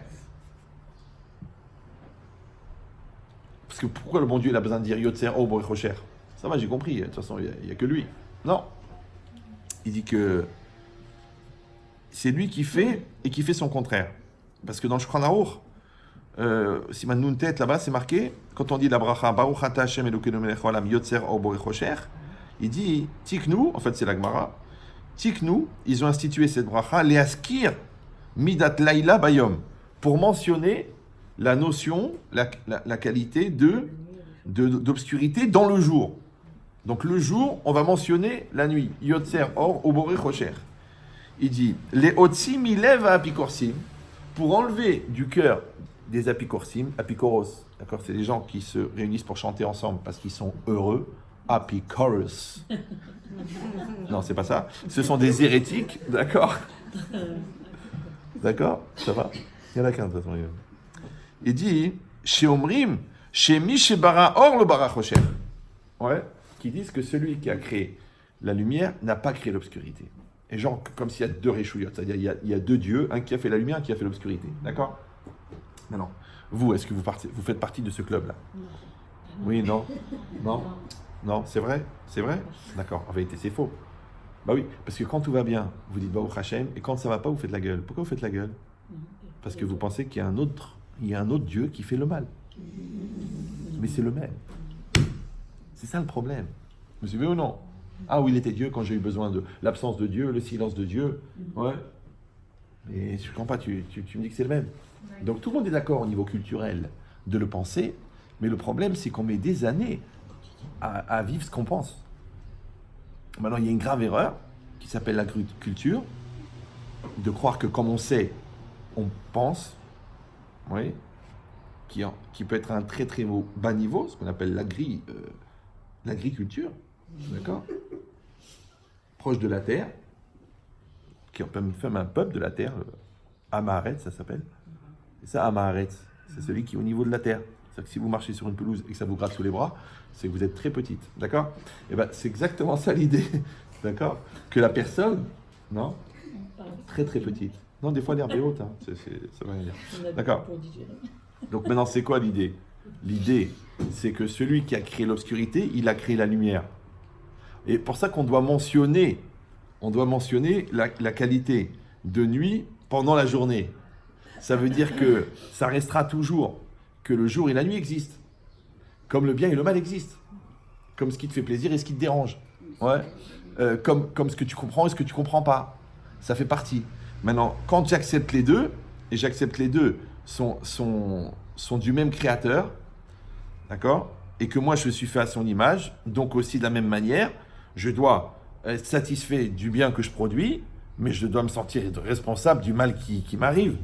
Parce que pourquoi le bon Dieu il a besoin de dire Yotzer Oboy Chocher? Ça va, j'ai compris, de toute façon, il n'y a que lui. Non. Il dit que c'est lui qui fait et qui fait son contraire. Parce que dans le Shulchan Aruch, Siman Nun Tet, là-bas, c'est marqué, quand on dit la bracha, Baruch Ata Hashem Elokeinu melech haolam Yotzer Or Borei Chocher, il dit Tiknu, en fait c'est la Gemara, Tiknu, ils ont institué cette bracha, Leaskir Midat Laila Bayom, pour mentionner la notion, la qualité d'obscurité dans le jour. Donc le jour, on va mentionner la nuit. Yotzer Or Borei Chocher. Il dit les otsi milev à apikorsim, pour enlever du cœur des apikorsim, apikoros, d'accord, c'est les gens qui se réunissent pour chanter ensemble parce qu'ils sont heureux, apikoros. Non, c'est pas ça. Ce sont des hérétiques, d'accord. D'accord, ça va. Il y en a qu'un de toute façon. Il dit chez Omrim, chez Mishebara Or le bara chocher. Ouais, qui disent que celui qui a créé la lumière n'a pas créé l'obscurité. Et genre, comme s'il y a deux réchouillottes, c'est-à-dire il y a deux dieux, un qui a fait la lumière, un qui a fait l'obscurité. D'accord? Maintenant, vous, est-ce que vous faites partie de ce club-là? Oui, non? Non? Non, c'est vrai? C'est vrai? D'accord, en vérité, c'est faux. Bah oui, parce que quand tout va bien, vous dites Baruch Hashem, et quand ça va pas, vous faites la gueule. Pourquoi vous faites la gueule? Parce que vous pensez qu'il y a un autre Dieu qui fait le mal. Mais c'est le même. C'est ça le problème. Vous suivez ou non? Ah oui, il était Dieu quand j'ai eu besoin de l'absence de Dieu, le silence de Dieu. Ouais. Et je ne comprends pas, tu me dis que c'est le même. Donc tout le monde est d'accord au niveau culturel de le penser, mais le problème c'est qu'on met des années à vivre ce qu'on pense. Maintenant, il y a une grave erreur qui s'appelle la culture, de croire que comme on sait, on pense, oui, qui peut être un très très bas niveau, ce qu'on appelle l'agriculture. D'accord? Proche de la terre, qui est même un peuple de la terre, Amaharet, ça s'appelle. Et ça, Amaharet, c'est celui qui est au niveau de la terre. C'est-à-dire que si vous marchez sur une pelouse et que ça vous gratte sous les bras, c'est que vous êtes très petite. D'accord? Et bien, c'est exactement ça l'idée. D'accord? Que la personne, non? Très très petite. Non, des fois l'herbe est haute, hein. Ça veut rien dire. D'accord? Donc maintenant, c'est quoi l'idée? L'idée, c'est que celui qui a créé l'obscurité, il a créé la lumière. Et pour ça qu'on doit mentionner, la qualité de nuit pendant la journée. Ça veut dire que ça restera toujours que le jour et la nuit existent. Comme le bien et le mal existent. Comme ce qui te fait plaisir et ce qui te dérange. Ouais. Comme ce que tu comprends et ce que tu comprends pas. Ça fait partie. Maintenant, quand j'accepte les deux, et j'accepte les deux sont du même créateur, d'accord? Et que moi je suis fait à son image, donc aussi de la même manière, je dois être satisfait du bien que je produis, mais je dois me sentir responsable du mal qui m'arrive,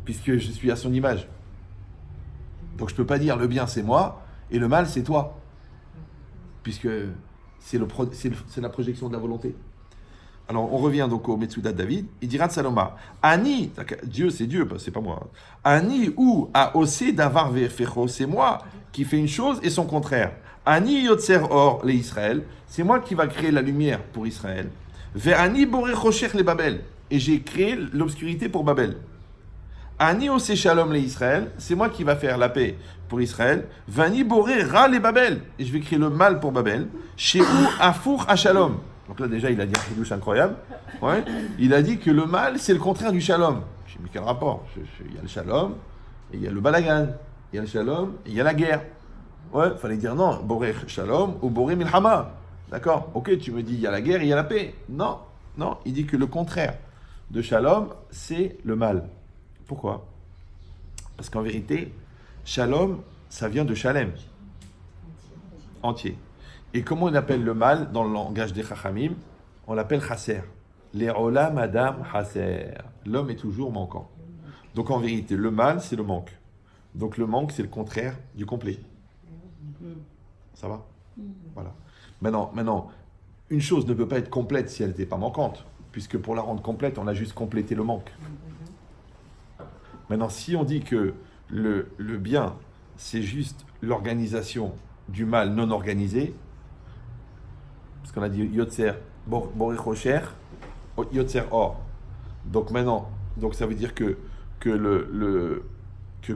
puisque je suis à son image. Donc je ne peux pas dire le bien c'est moi et le mal c'est toi, puisque c'est la projection de la volonté. Alors on revient donc au Metsudat David, il dira de Saloma, Ani, Dieu c'est Dieu, c'est pas moi. Ani ou a osé davar ve'efecho, c'est moi qui fais une chose et son contraire. Ani yotzer or les Israël, c'est moi qui va créer la lumière pour Israël. Ve'ani borei chocher les Babel, et j'ai créé l'obscurité pour Babel. Ani osé shalom les Israël, c'est moi qui va faire la paix pour Israël. Ve'ani borei ra les Babel, et je vais créer le mal pour Babel. Chez où afour à shalom. Donc là déjà il a dit un chidouche incroyable. Ouais. Il a dit que le mal c'est le contraire du shalom. J'ai mis quel rapport? Il y a le shalom, Et il y a le balagan, il y a le shalom, et il y a la guerre. Ouais, il fallait dire non, boré shalom ou boré milhama. D'accord? Ok, tu me dis il y a la guerre et il y a la paix. Non, non, il dit que le contraire de shalom, c'est le mal. Pourquoi? Parce qu'en vérité, shalom, ça vient de shalem, entier. Et comment on appelle le mal dans le langage des chachamim? On l'appelle chasser. Le'olam adam chasser. L'homme est toujours manquant. Donc en vérité, le mal, c'est le manque. Donc le manque, c'est le contraire du complet. Ça va? Voilà. Maintenant, une chose ne peut pas être complète si elle n'était pas manquante, puisque pour la rendre complète, on a juste complété le manque. Maintenant, si on dit que le bien, c'est juste l'organisation du mal non organisé, parce qu'on a dit Yotzer, Boré Rocher, Yotzer Or. Donc maintenant, ça veut dire que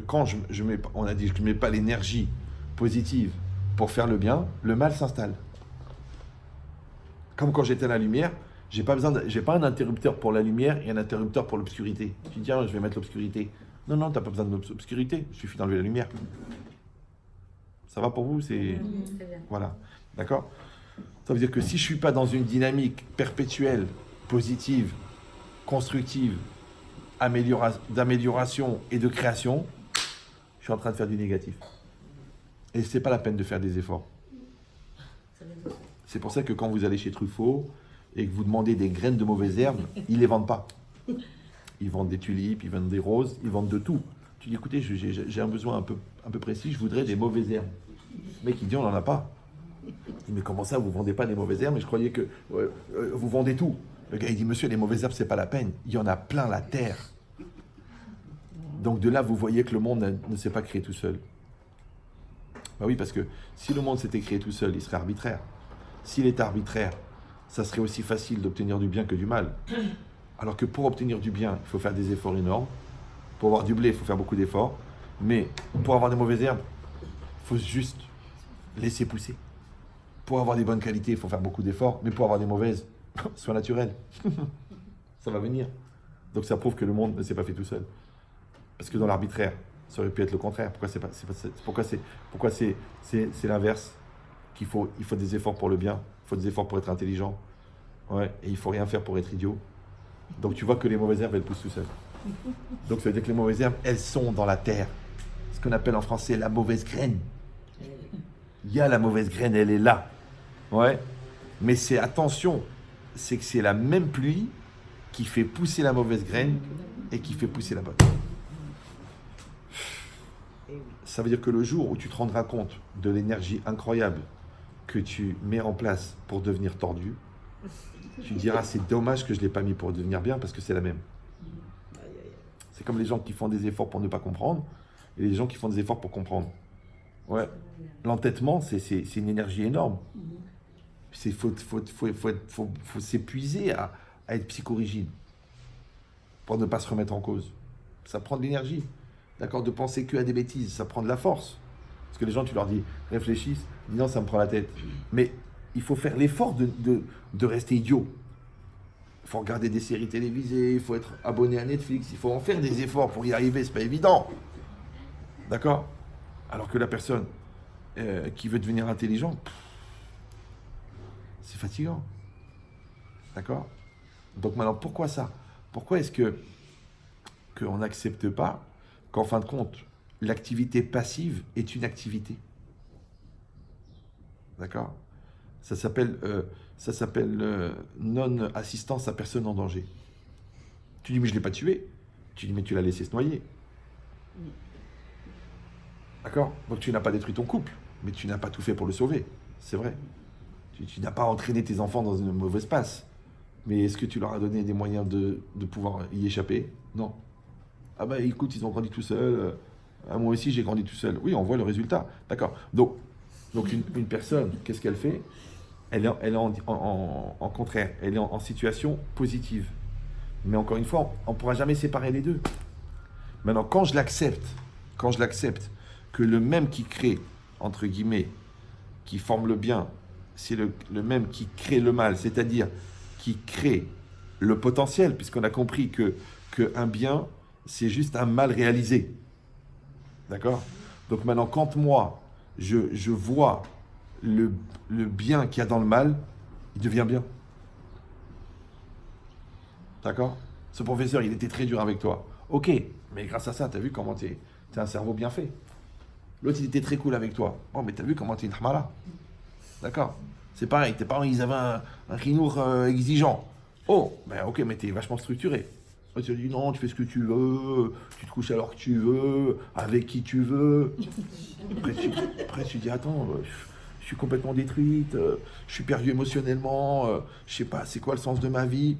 quand je mets, on a dit que je ne mets pas l'énergie positive pour faire le bien, le mal s'installe. Comme quand j'étais à la lumière, j'ai pas un interrupteur pour la lumière et un interrupteur pour l'obscurité. Tu dis, tiens, je vais mettre l'obscurité. Non, tu n'as pas besoin de l'obscurité, il suffit d'enlever la lumière. Ça va pour vous? C'est... Très bien. Voilà, d'accord? Ça veut dire que si je ne suis pas dans une dynamique perpétuelle, positive, constructive, d'amélioration et de création, je suis en train de faire du négatif. Et ce n'est pas la peine de faire des efforts. C'est pour ça que quand vous allez chez Truffaut et que vous demandez des graines de mauvaises herbes, ils ne les vendent pas. Ils vendent des tulipes, ils vendent des roses, ils vendent de tout. Tu dis, écoutez, j'ai un besoin un peu précis, je voudrais des mauvaises herbes. Le mec, il dit, on n'en a pas. Il dit, mais comment ça, vous ne vendez pas des mauvaises herbes? Mais je croyais que vous vendez tout. Le gars, il dit, monsieur, les mauvaises herbes, c'est pas la peine. Il y en a plein la terre. Donc de là, vous voyez que le monde ne s'est pas créé tout seul. Bah oui, parce que si le monde s'était créé tout seul, il serait arbitraire. S'il est arbitraire, ça serait aussi facile d'obtenir du bien que du mal. Alors que pour obtenir du bien, il faut faire des efforts énormes. Pour avoir du blé, il faut faire beaucoup d'efforts. Mais pour avoir des mauvaises herbes, il faut juste laisser pousser. Pour avoir des bonnes qualités, il faut faire beaucoup d'efforts. Mais pour avoir des mauvaises, soit naturel. Ça va venir. Donc ça prouve que le monde ne s'est pas fait tout seul. Parce que dans l'arbitraire, ça aurait pu être le contraire. Pourquoi c'est l'inverse? Il faut des efforts pour le bien, il faut des efforts pour être intelligent. Ouais, et il ne faut rien faire pour être idiot. Donc tu vois que les mauvaises herbes, elles poussent tout seules. Donc ça veut dire que les mauvaises herbes, elles sont dans la terre. Ce qu'on appelle en français la mauvaise graine. Il y a la mauvaise graine, elle est là. Ouais. Mais c'est, attention, c'est que c'est la même pluie qui fait pousser la mauvaise graine et qui fait pousser la bonne. Ça veut dire que le jour où tu te rendras compte de l'énergie incroyable que tu mets en place pour devenir tordu, tu diras, c'est dommage que je ne l'ai pas mis pour devenir bien, parce que c'est la même. C'est comme les gens qui font des efforts pour ne pas comprendre, et les gens qui font des efforts pour comprendre. Ouais. L'entêtement, c'est une énergie énorme. Il faut s'épuiser à être psychorigide pour ne pas se remettre en cause. Ça prend de l'énergie. D'accord, de penser que à des bêtises, ça prend de la force. Parce que les gens, tu leur dis, réfléchissent, ils disent non, ça me prend la tête. Mais il faut faire l'effort de rester idiot. Il faut regarder des séries télévisées, il faut être abonné à Netflix, il faut en faire des efforts pour y arriver, c'est pas évident. D'accord? Alors que la personne qui veut devenir intelligent, c'est fatigant. D'accord? Donc maintenant, pourquoi ça? Pourquoi est-ce qu'on n'accepte pas qu'en fin de compte, l'activité passive est une activité? D'accord? Ça s'appelle non-assistance à personne en danger. Tu dis, mais je ne l'ai pas tué. Tu dis, mais tu l'as laissé se noyer. D'accord? Donc tu n'as pas détruit ton couple, mais tu n'as pas tout fait pour le sauver. C'est vrai. Tu n'as pas entraîné tes enfants dans une mauvaise passe. Mais est-ce que tu leur as donné des moyens de pouvoir y échapper? Non. Ah bah écoute, ils ont grandi tout seuls. Moi aussi, j'ai grandi tout seul. Oui, on voit le résultat. D'accord. Donc une personne, qu'est-ce qu'elle fait? Elle est en contraire. Elle est en situation positive. Mais encore une fois, on ne pourra jamais séparer les deux. Maintenant, quand je l'accepte que le même qui crée, entre guillemets, qui forme le bien, c'est le même qui crée le mal, c'est-à-dire qui crée le potentiel, puisqu'on a compris qu'un bien, c'est juste un mal réalisé. D'accord? Donc maintenant, quand moi, je vois le bien qu'il y a dans le mal, il devient bien. D'accord? Ce professeur, il était très dur avec toi. Ok, mais grâce à ça, tu as vu comment tu es un cerveau bien fait. L'autre, il était très cool avec toi. Oh, mais tu as vu comment tu es une hamala. D'accord? C'est pareil, tes parents, ils avaient un chinour exigeant. Oh, ben ok, mais tu es vachement structuré. Tu te dis non, tu fais ce que tu veux, tu te couches alors que tu veux, avec qui tu veux. Après, tu dis attends, je suis complètement détruite, je suis perdu émotionnellement, je sais pas, c'est quoi le sens de ma vie?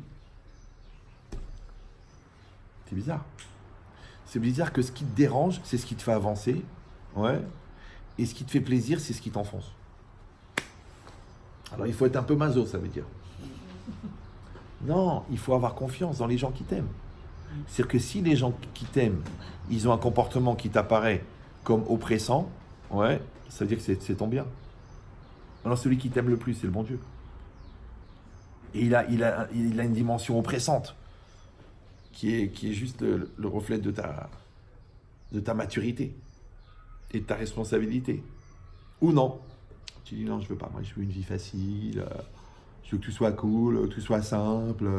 C'est bizarre. C'est bizarre que ce qui te dérange, c'est ce qui te fait avancer. Ouais. Et ce qui te fait plaisir, c'est ce qui t'enfonce. Alors il faut être un peu maso, ça veut dire. Non, il faut avoir confiance dans les gens qui t'aiment. C'est-à-dire que si les gens qui t'aiment, ils ont un comportement qui t'apparaît comme oppressant, ouais, ça veut dire que c'est ton bien. Alors celui qui t'aime le plus, c'est le bon Dieu. Et il a une dimension oppressante qui est juste le reflet de ta maturité et de ta responsabilité. Ou non. Tu dis non, je veux pas, moi je veux une vie facile, je veux que tout soit cool, que tout soit simple,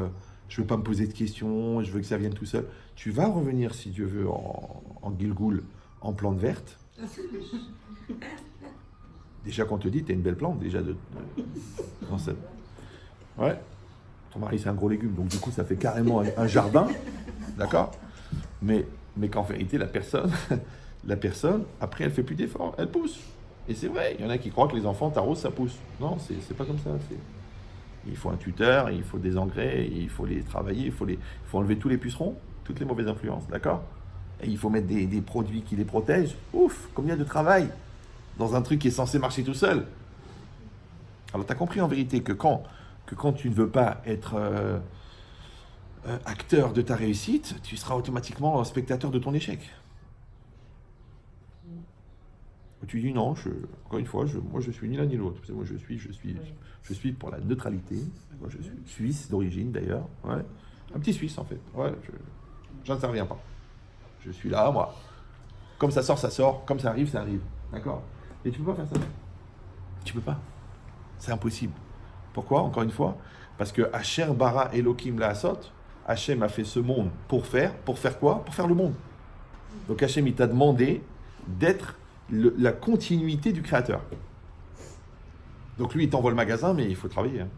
je veux pas me poser de questions, je veux que ça vienne tout seul. Tu vas revenir, si Dieu veut, en Gilgoul, en plante verte. Déjà qu'on te dit, t'es une belle plante, déjà dans cette... Ouais. Ton mari, c'est un gros légume, donc du coup, ça fait carrément un jardin, d'accord? Mais qu'en vérité, la personne, après, elle fait plus d'efforts, elle pousse. Et c'est vrai, il y en a qui croient que les enfants t'arrosent, ça pousse. Non, c'est pas comme ça. Il faut un tuteur, il faut des engrais, il faut les travailler, il faut enlever tous les pucerons, toutes les mauvaises influences, d'accord? Et il faut mettre des produits qui les protègent. Ouf, combien de travail dans un truc qui est censé marcher tout seul. Alors, tu as compris en vérité que quand tu ne veux pas être acteur de ta réussite, tu seras automatiquement spectateur de ton échec. Tu dis non, encore une fois, moi je suis ni l'un ni l'autre. Moi je suis pour la neutralité. Moi, je suis suisse d'origine d'ailleurs. Ouais. Un petit suisse en fait. Ouais, j'interviens pas. Je suis là, moi. Comme ça sort. Comme ça arrive. D'accord? Et tu peux pas faire ça. Tu peux pas. C'est impossible. Pourquoi? Encore une fois, parce que Asher bara Elohim la asot, Hachem a fait ce monde pour faire quoi? Pour faire le monde. Donc Hachem il t'a demandé d'être la continuité du créateur. Donc lui il t'envoie le magasin, mais il faut travailler. Hein.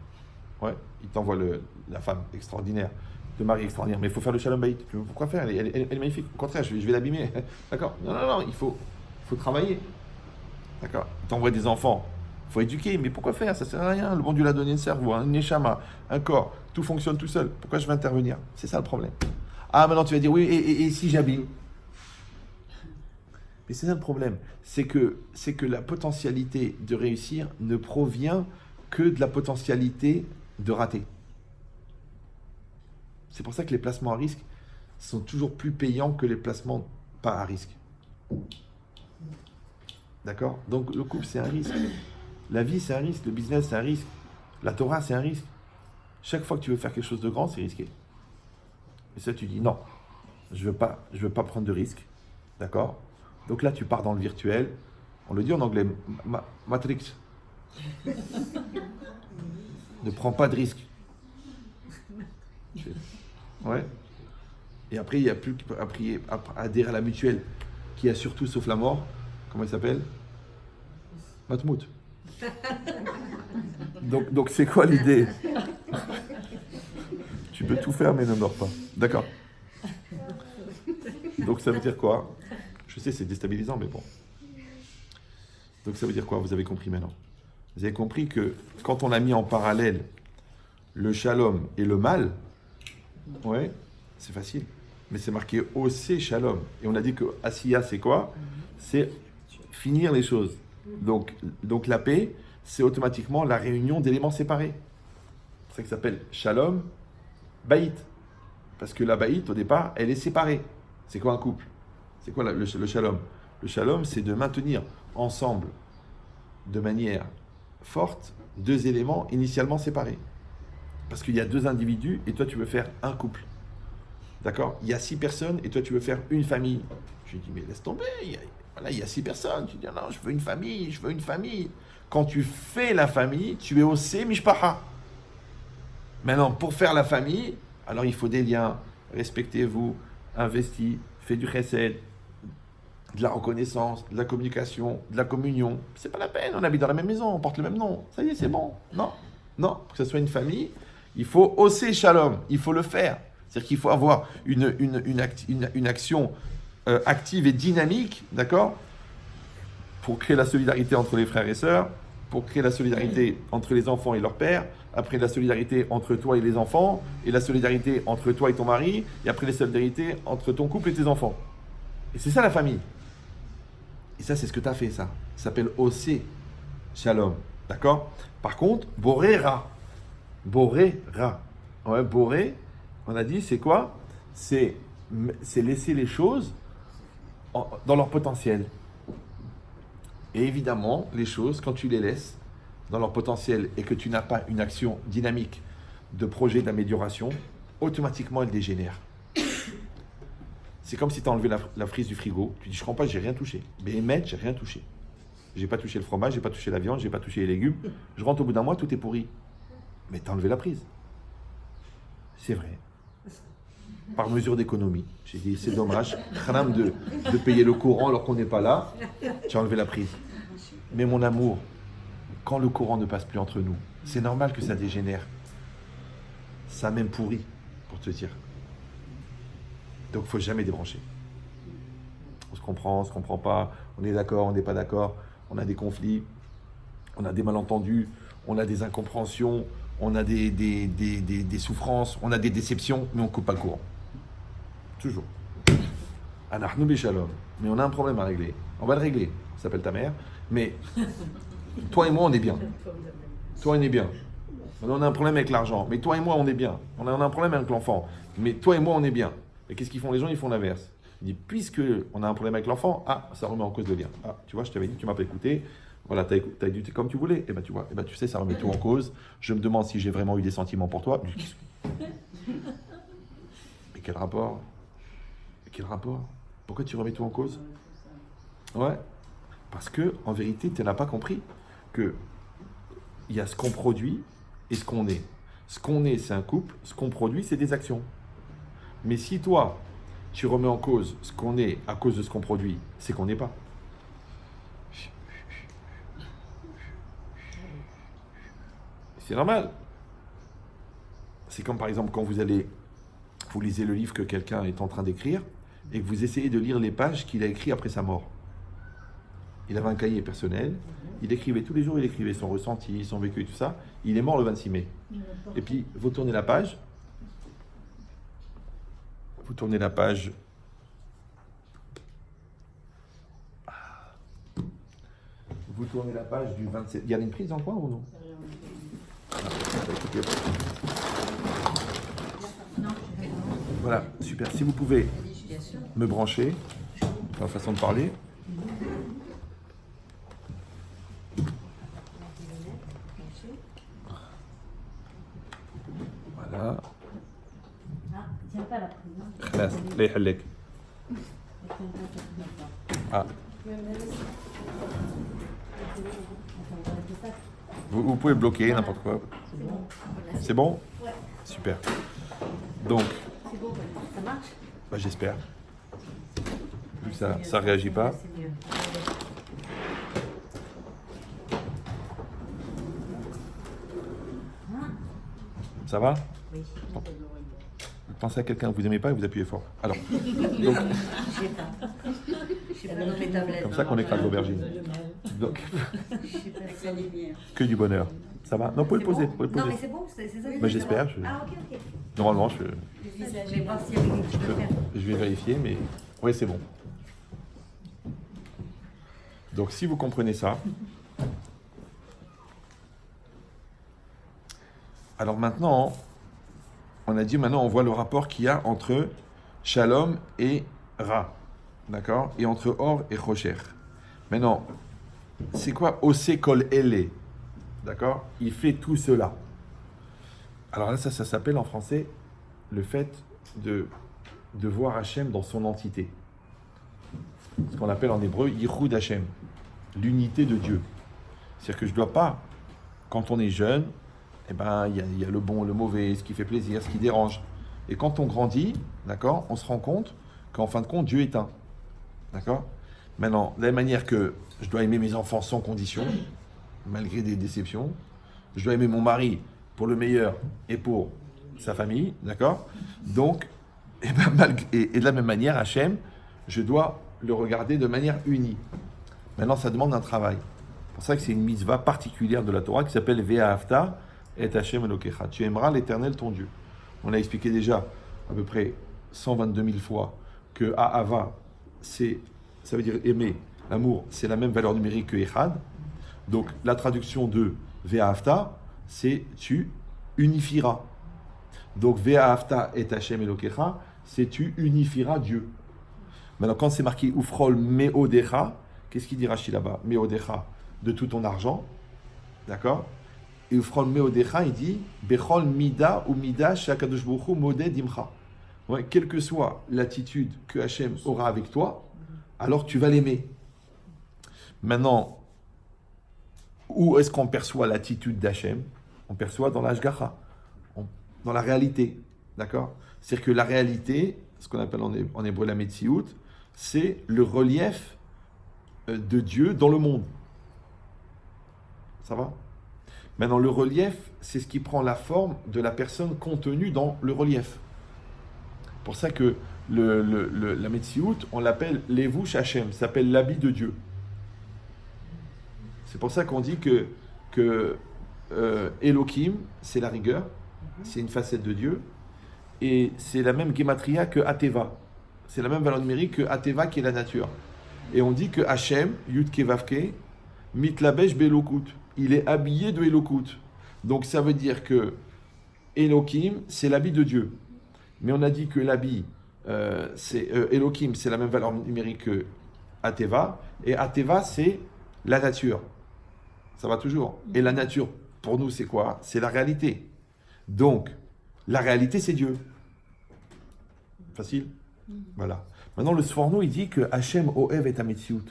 Ouais, il t'envoie la femme extraordinaire, le mari extraordinaire, mais il faut faire le shalom bayit. Pourquoi faire? Elle est magnifique. Au contraire, je vais l'abîmer. D'accord? Non, il faut travailler. D'accord? Il t'envoie des enfants. Il faut éduquer, mais pourquoi faire? Ça sert à rien. Le bon Dieu l'a donné un cerveau, un neshama, un corps. Tout fonctionne tout seul. Pourquoi je vais intervenir? C'est ça le problème. Ah, maintenant tu vas dire, oui, et si j'abîme? Mais c'est ça le problème. C'est que la potentialité de réussir ne provient que de la potentialité de rater. C'est pour ça que les placements à risque sont toujours plus payants que les placements pas à risque. D'accord? Donc le couple, c'est un risque. La vie, c'est un risque. Le business, c'est un risque. La Torah, c'est un risque. Chaque fois que tu veux faire quelque chose de grand, c'est risqué. Et ça, tu dis non, je veux pas prendre de risque. D'accord? Donc là, tu pars dans le virtuel. On le dit en anglais, Matrix. Ne prends pas de risque. Ouais. Et après, il n'y a plus qu'à adhérer à la mutuelle, qui a surtout sauf la mort. Comment il s'appelle? Matmout. Donc c'est quoi l'idée? Tu peux tout faire, mais ne meurs pas. D'accord. Donc ça veut dire quoi? Je sais, c'est déstabilisant, mais bon. Donc ça veut dire quoi? Vous avez compris maintenant? Vous avez compris que quand on a mis en parallèle le shalom et le mal, ouais, c'est facile. Mais c'est marqué Osé Shalom. Et on a dit que Asiya, c'est quoi? C'est finir les choses. Donc la paix, c'est automatiquement la réunion d'éléments séparés. C'est ça qui s'appelle Shalom, Baït. Parce que la Baït, au départ, elle est séparée. C'est quoi un couple? C'est quoi le Shalom? Le Shalom, c'est de maintenir ensemble, de manière forte, deux éléments initialement séparés. Parce qu'il y a deux individus et toi, tu veux faire un couple. D'accord? Il y a 6 personnes et toi, tu veux faire une famille. Je dis, mais laisse tomber, Là, il y a 6 personnes. Tu dis, non, je veux une famille, je veux une famille. Quand tu fais la famille, tu es osé mishpaha. Maintenant, pour faire la famille, alors il faut des liens. Respectez-vous, investis, faites du chesed, de la reconnaissance, de la communication, de la communion. C'est pas la peine, on habite dans la même maison, on porte le même nom. Ça y est, c'est bon. Non, non, pour que ce soit une famille, il faut osser shalom, il faut le faire. C'est-à-dire qu'il faut avoir une action active et dynamique, d'accord, pour créer la solidarité entre les frères et sœurs, pour créer la solidarité entre les enfants et leur père, après la solidarité entre toi et les enfants, et la solidarité entre toi et ton mari, et après la solidarité entre ton couple et tes enfants. Et c'est ça la famille. Et ça, c'est ce que tu as fait, ça. Ça s'appelle Osé Shalom. D'accord? Par contre, Boré-Ra. Boré-Ra. Ouais, Boré, on a dit, c'est quoi? C'est laisser les choses dans leur potentiel. Et évidemment, les choses, quand tu les laisses dans leur potentiel et que tu n'as pas une action dynamique de projet d'amélioration, automatiquement, elles dégénèrent. C'est comme si tu as enlevé la frise du frigo. Tu dis, je ne comprends pas, j'ai rien touché. Mais Emmet, j'ai rien touché. J'ai pas touché le fromage, j'ai pas touché la viande, j'ai pas touché les légumes. Je rentre au bout d'un mois, tout est pourri. Mais tu as enlevé la prise. C'est vrai. Par mesure d'économie. J'ai dit, c'est dommage, cram de payer le courant alors qu'on n'est pas là. Tu as enlevé la prise. Mais mon amour, quand le courant ne passe plus entre nous, c'est normal que ça dégénère. Ça a même pourri, pour te dire. Donc, il ne faut jamais débrancher. On se comprend pas, on est d'accord, on n'est pas d'accord, on a des conflits, on a des malentendus, on a des incompréhensions, on a des souffrances, on a des déceptions, mais on ne coupe pas le courant. Toujours. Anachnu bishalom. Mais on a un problème à régler. On va le régler. Ça s'appelle ta mère. Mais toi et moi, on est bien. Toi, on est bien. On a un problème avec l'argent. Mais toi et moi, on est bien. On a un problème avec l'enfant. Mais toi et moi, on est bien. Et qu'est-ce qu'ils font les gens? Ils font l'inverse. Ils disent, puisque on a un problème avec l'enfant, ça remet en cause le lien. Tu vois, je t'avais dit, tu m'as pas écouté. Voilà, t'as dit comme tu voulais. Et tu vois, tu sais, ça remet tout en cause. Je me demande si j'ai vraiment eu des sentiments pour toi. Mais quel rapport? Quel rapport? Pourquoi tu remets tout en cause? Ouais. Parce que, en vérité, tu n'as pas compris que il y a ce qu'on produit et ce qu'on est. Ce qu'on est, c'est un couple. Ce qu'on produit, c'est des actions. Mais si toi, tu remets en cause ce qu'on est à cause de ce qu'on produit, c'est qu'on n'est pas. C'est normal. C'est comme par exemple quand vous lisez le livre que quelqu'un est en train d'écrire et que vous essayez de lire les pages qu'il a écrites après sa mort. Il avait un cahier personnel, il écrivait tous les jours, il écrivait son ressenti, son vécu et tout ça. Il est mort le 26 mai. Et puis, vous tournez la page. Vous tournez la page. Vous tournez la page du 27. Il y a une prise dans le coin ou non? Voilà, super. Si vous pouvez me brancher, ma façon de parler. Voilà. Tiens pas la prise. خلاص لا يحلك. Vous pouvez bloquer n'importe quoi. C'est bon? Ouais. Super. Donc, C'est beau, ça marche? j'espère. Vu que ça ne réagit pas. C'est mieux. Ça va? Oui. Bon. Vous pensez à quelqu'un que vous n'aimez pas et vous appuyez fort. Alors, donc, J'ai pas. Je sais pas dans mes tablettes. comme ça qu'on écrase l'aubergine. Donc, Je sais pas si ça bien. que du bonheur. Ça va? Non, vous pouvez le poser. Vous pouvez le Non, mais poser. c'est bon, c'est ça. Bah, j'espère. Ah, ok, ok. Normalement, Je vais voir s'il y a quelque chose à faire. je vais vérifier, mais oui, c'est bon. Donc, si vous comprenez ça, alors maintenant, on a dit, maintenant, on voit le rapport qu'il y a entre Shalom et Ra, d'accord? Et entre Or et Rocher. Maintenant, c'est quoi Osé Kol Ele? D'accord? Il fait tout cela. Alors là, ça s'appelle en français le fait de voir Hachem dans son entité. ce qu'on appelle en hébreu Yichud Hashem, l'unité de Dieu. C'est-à-dire que je ne dois pas, quand on est jeune, eh ben, il y a le bon, le mauvais, ce qui fait plaisir, ce qui dérange. Et quand on grandit, d'accord, on se rend compte qu'en fin de compte, Dieu est un. D'accord? Maintenant, de la même manière que je dois aimer mes enfants sans condition, malgré des déceptions, je dois aimer mon mari pour le meilleur et pour sa famille, d'accord? Donc, et de la même manière, Hachem, je dois le regarder de manière unie. Maintenant, ça demande un travail. C'est pour ça que c'est une mitzvah particulière de la Torah qui s'appelle Ve'ahavta et Hachem Elokecha. Tu aimeras l'Éternel ton Dieu. On a expliqué déjà à peu près 122 000 fois que Ahava, ça veut dire aimer, l'amour, c'est la même valeur numérique que Echad. Donc la traduction de Ve'ahavta, c'est tu unifieras. Donc Ve'ahavta et Hachem Elokecha, c'est tu unifieras Dieu. Maintenant, quand c'est marqué Ufrol Meodecha, qu'est-ce qu'il dit Rashi là-bas? Meodecha, de tout ton argent, d'accord? Et Ufrol Meodecha, il dit Bechol Mida ou Mida Shakadosh Baruch Hu Moded Imcha. Ouais, quelle que soit l'attitude que Hachem aura avec toi, alors tu vas l'aimer. Maintenant, où est-ce qu'on perçoit l'attitude d'Hachem? On perçoit dans l'Ashgacha, dans la réalité, d'accord? C'est-à-dire que la réalité, ce qu'on appelle en hébreu la Metsiout, c'est le relief de Dieu dans le monde. Ça va? Maintenant, le relief, c'est ce qui prend la forme de la personne contenue dans le relief. C'est pour ça que la Metsiout, on l'appelle Levush Hashem, ça s'appelle l'habit de Dieu. C'est pour ça qu'on dit que Elohim, c'est la rigueur, c'est une facette de Dieu, et c'est la même gematria que Ateva. C'est la même valeur numérique que Ateva qui est la nature. Et on dit que Hashem, Yud Kevavke, Mitlabesh Belokut, il est habillé de Elokut. Donc ça veut dire que Elohim, c'est l'habit de Dieu. Mais on a dit que l'habit, Elohim, c'est la même valeur numérique que Ateva, et Ateva, c'est la nature. Ça va toujours. Et la nature, pour nous, c'est quoi? C'est la réalité. Donc, la réalité, c'est Dieu. Facile? Voilà. Maintenant, le Sforno, il dit que Hachem Oev et Ametsiout.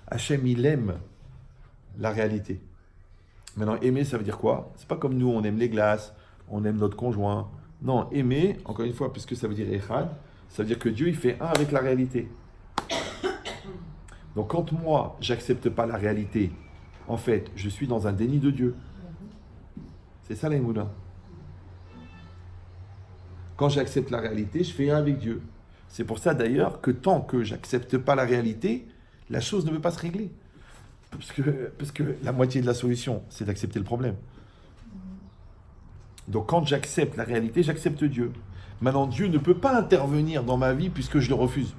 Hachem, il aime la réalité. Maintenant, aimer, ça veut dire quoi? C'est pas comme nous, on aime les glaces, on aime notre conjoint. Non, aimer, encore une fois, puisque ça veut dire Echad, ça veut dire que Dieu, il fait un avec la réalité. Donc, quand moi, j'accepte pas la réalité, en fait, je suis dans un déni de Dieu. C'est ça l'Emouna. Quand j'accepte la réalité, je fais un avec Dieu. C'est pour ça d'ailleurs que tant que j'accepte pas la réalité, la chose ne peut pas se régler. Parce que la moitié de la solution, c'est d'accepter le problème. Donc quand j'accepte la réalité, j'accepte Dieu. Maintenant, Dieu ne peut pas intervenir dans ma vie puisque je le refuse.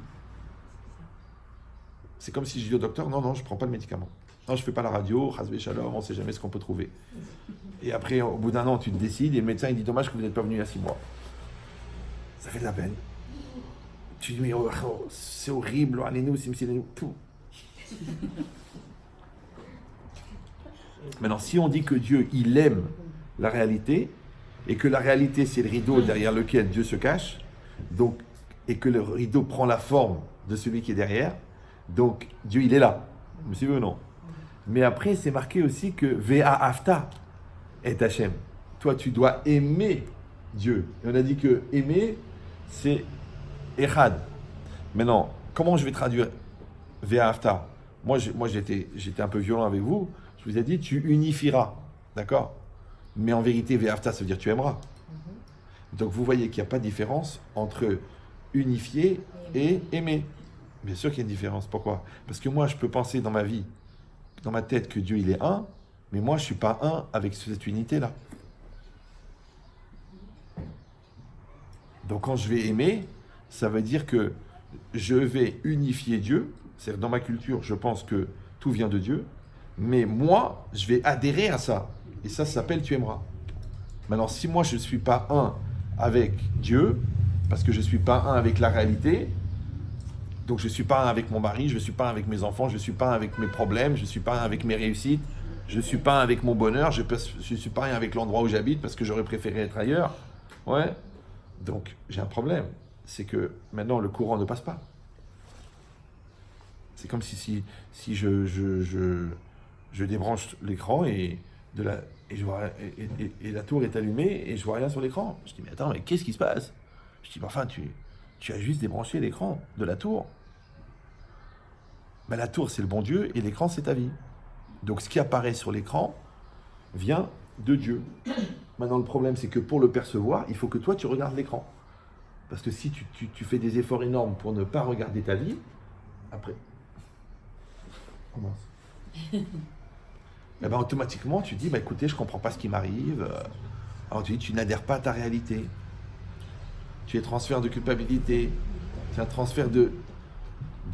C'est comme si je dis au docteur, non, je ne prends pas le médicament. Non, je ne fais pas la radio, Chazvé Shalom, on ne sait jamais ce qu'on peut trouver. Et après, au bout d'un an, tu te décides et le médecin il dit, dommage que vous n'êtes pas venu il y a 6 mois. Ça fait de la peine. Tu dis, mais c'est horrible, allez-nous, simsilez-nous, tout. Maintenant, si on dit que Dieu, il aime la réalité, et que la réalité, c'est le rideau derrière lequel Dieu se cache, donc, et que le rideau prend la forme de celui qui est derrière, donc Dieu, il est là. Vous me suivez ou non? Mais après, c'est marqué aussi que Ve'ahavta est Hachem. Toi, tu dois aimer Dieu. Et on a dit que aimer, c'est Echad. Maintenant, comment je vais traduire Ve'ahavta? Moi, j'étais un peu violent avec vous. Je vous ai dit, tu unifieras. D'accord? Mais en vérité, Ve'ahavta, ça veut dire tu aimeras. Donc, vous voyez qu'il n'y a pas de différence entre unifier et aimer. Bien sûr qu'il y a une différence. Pourquoi? Parce que moi, je peux penser dans ma vie, dans ma tête, que Dieu, il est un, mais moi, je ne suis pas un avec cette unité-là. Donc, quand je vais aimer, ça veut dire que je vais unifier Dieu. C'est-à-dire, dans ma culture, je pense que tout vient de Dieu, mais moi, je vais adhérer à ça. Et ça s'appelle tu aimeras. Maintenant, si moi, je ne suis pas un avec Dieu, parce que je ne suis pas un avec la réalité, donc je ne suis pas un avec mon mari, je ne suis pas un avec mes enfants, je ne suis pas un avec mes problèmes, je ne suis pas un avec mes réussites, je ne suis pas un avec mon bonheur, je ne suis pas un avec l'endroit où j'habite parce que j'aurais préféré être ailleurs. Ouais. Donc j'ai un problème. C'est que maintenant le courant ne passe pas. C'est comme si je débranche l'écran et je vois, et la tour est allumée et je vois rien sur l'écran. Je dis, mais attends, mais qu'est-ce qui se passe? Je dis, mais enfin, tu as juste débranché l'écran de la tour. Ben, la tour, c'est le bon Dieu et l'écran, c'est ta vie. Donc, ce qui apparaît sur l'écran vient de Dieu. Maintenant, le problème, c'est que pour le percevoir, il faut que toi, tu regardes l'écran. Parce que si tu fais des efforts énormes pour ne pas regarder ta vie, après, commence. Eh ben, automatiquement, tu dis, bah, écoutez, je ne comprends pas ce qui m'arrive. Alors, tu n'adhères pas à ta réalité. Tu es transfert de culpabilité. C'est un transfert de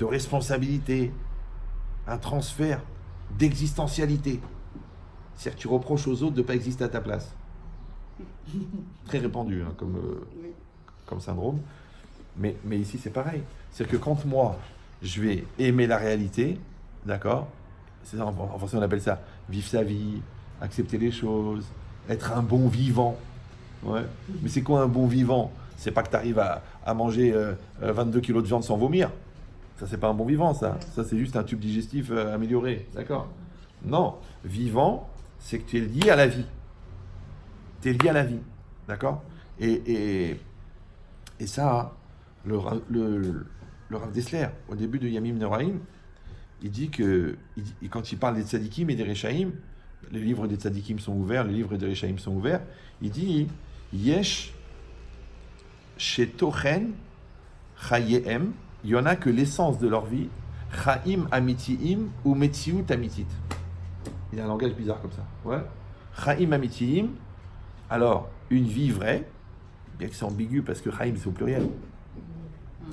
responsabilité. Un transfert d'existentialité. C'est-à-dire que tu reproches aux autres de ne pas exister à ta place. Très répandu hein, comme syndrome. Mais ici, c'est pareil. C'est-à-dire que quand moi, je vais aimer la réalité, d'accord, c'est ça, en français, on appelle ça vivre sa vie, accepter les choses, être un bon vivant. Ouais. Mais c'est quoi un bon vivant? C'est pas que tu arrives à manger 22 kilos de viande sans vomir. Ça, c'est pas un bon vivant, ça. Ça, c'est juste un tube digestif amélioré. D'accord? Non. Vivant, c'est que tu es lié à la vie. Tu es lié à la vie. D'accord? Et ça, le Rav Dessler, au début de Yamim Noraim, il dit que, quand il parle des tzadikim et des rechaim, les livres des tzadikim sont ouverts, les livres des rechaim sont ouverts, il dit Yesh shetochen chayehem, il y en a que l'essence de leur vie, chaim amitiim ou metziut amitit. Il a un langage bizarre comme ça. Ouais. Chaim amitiim, alors une vie vraie, bien que c'est ambigu parce que chaim c'est au pluriel.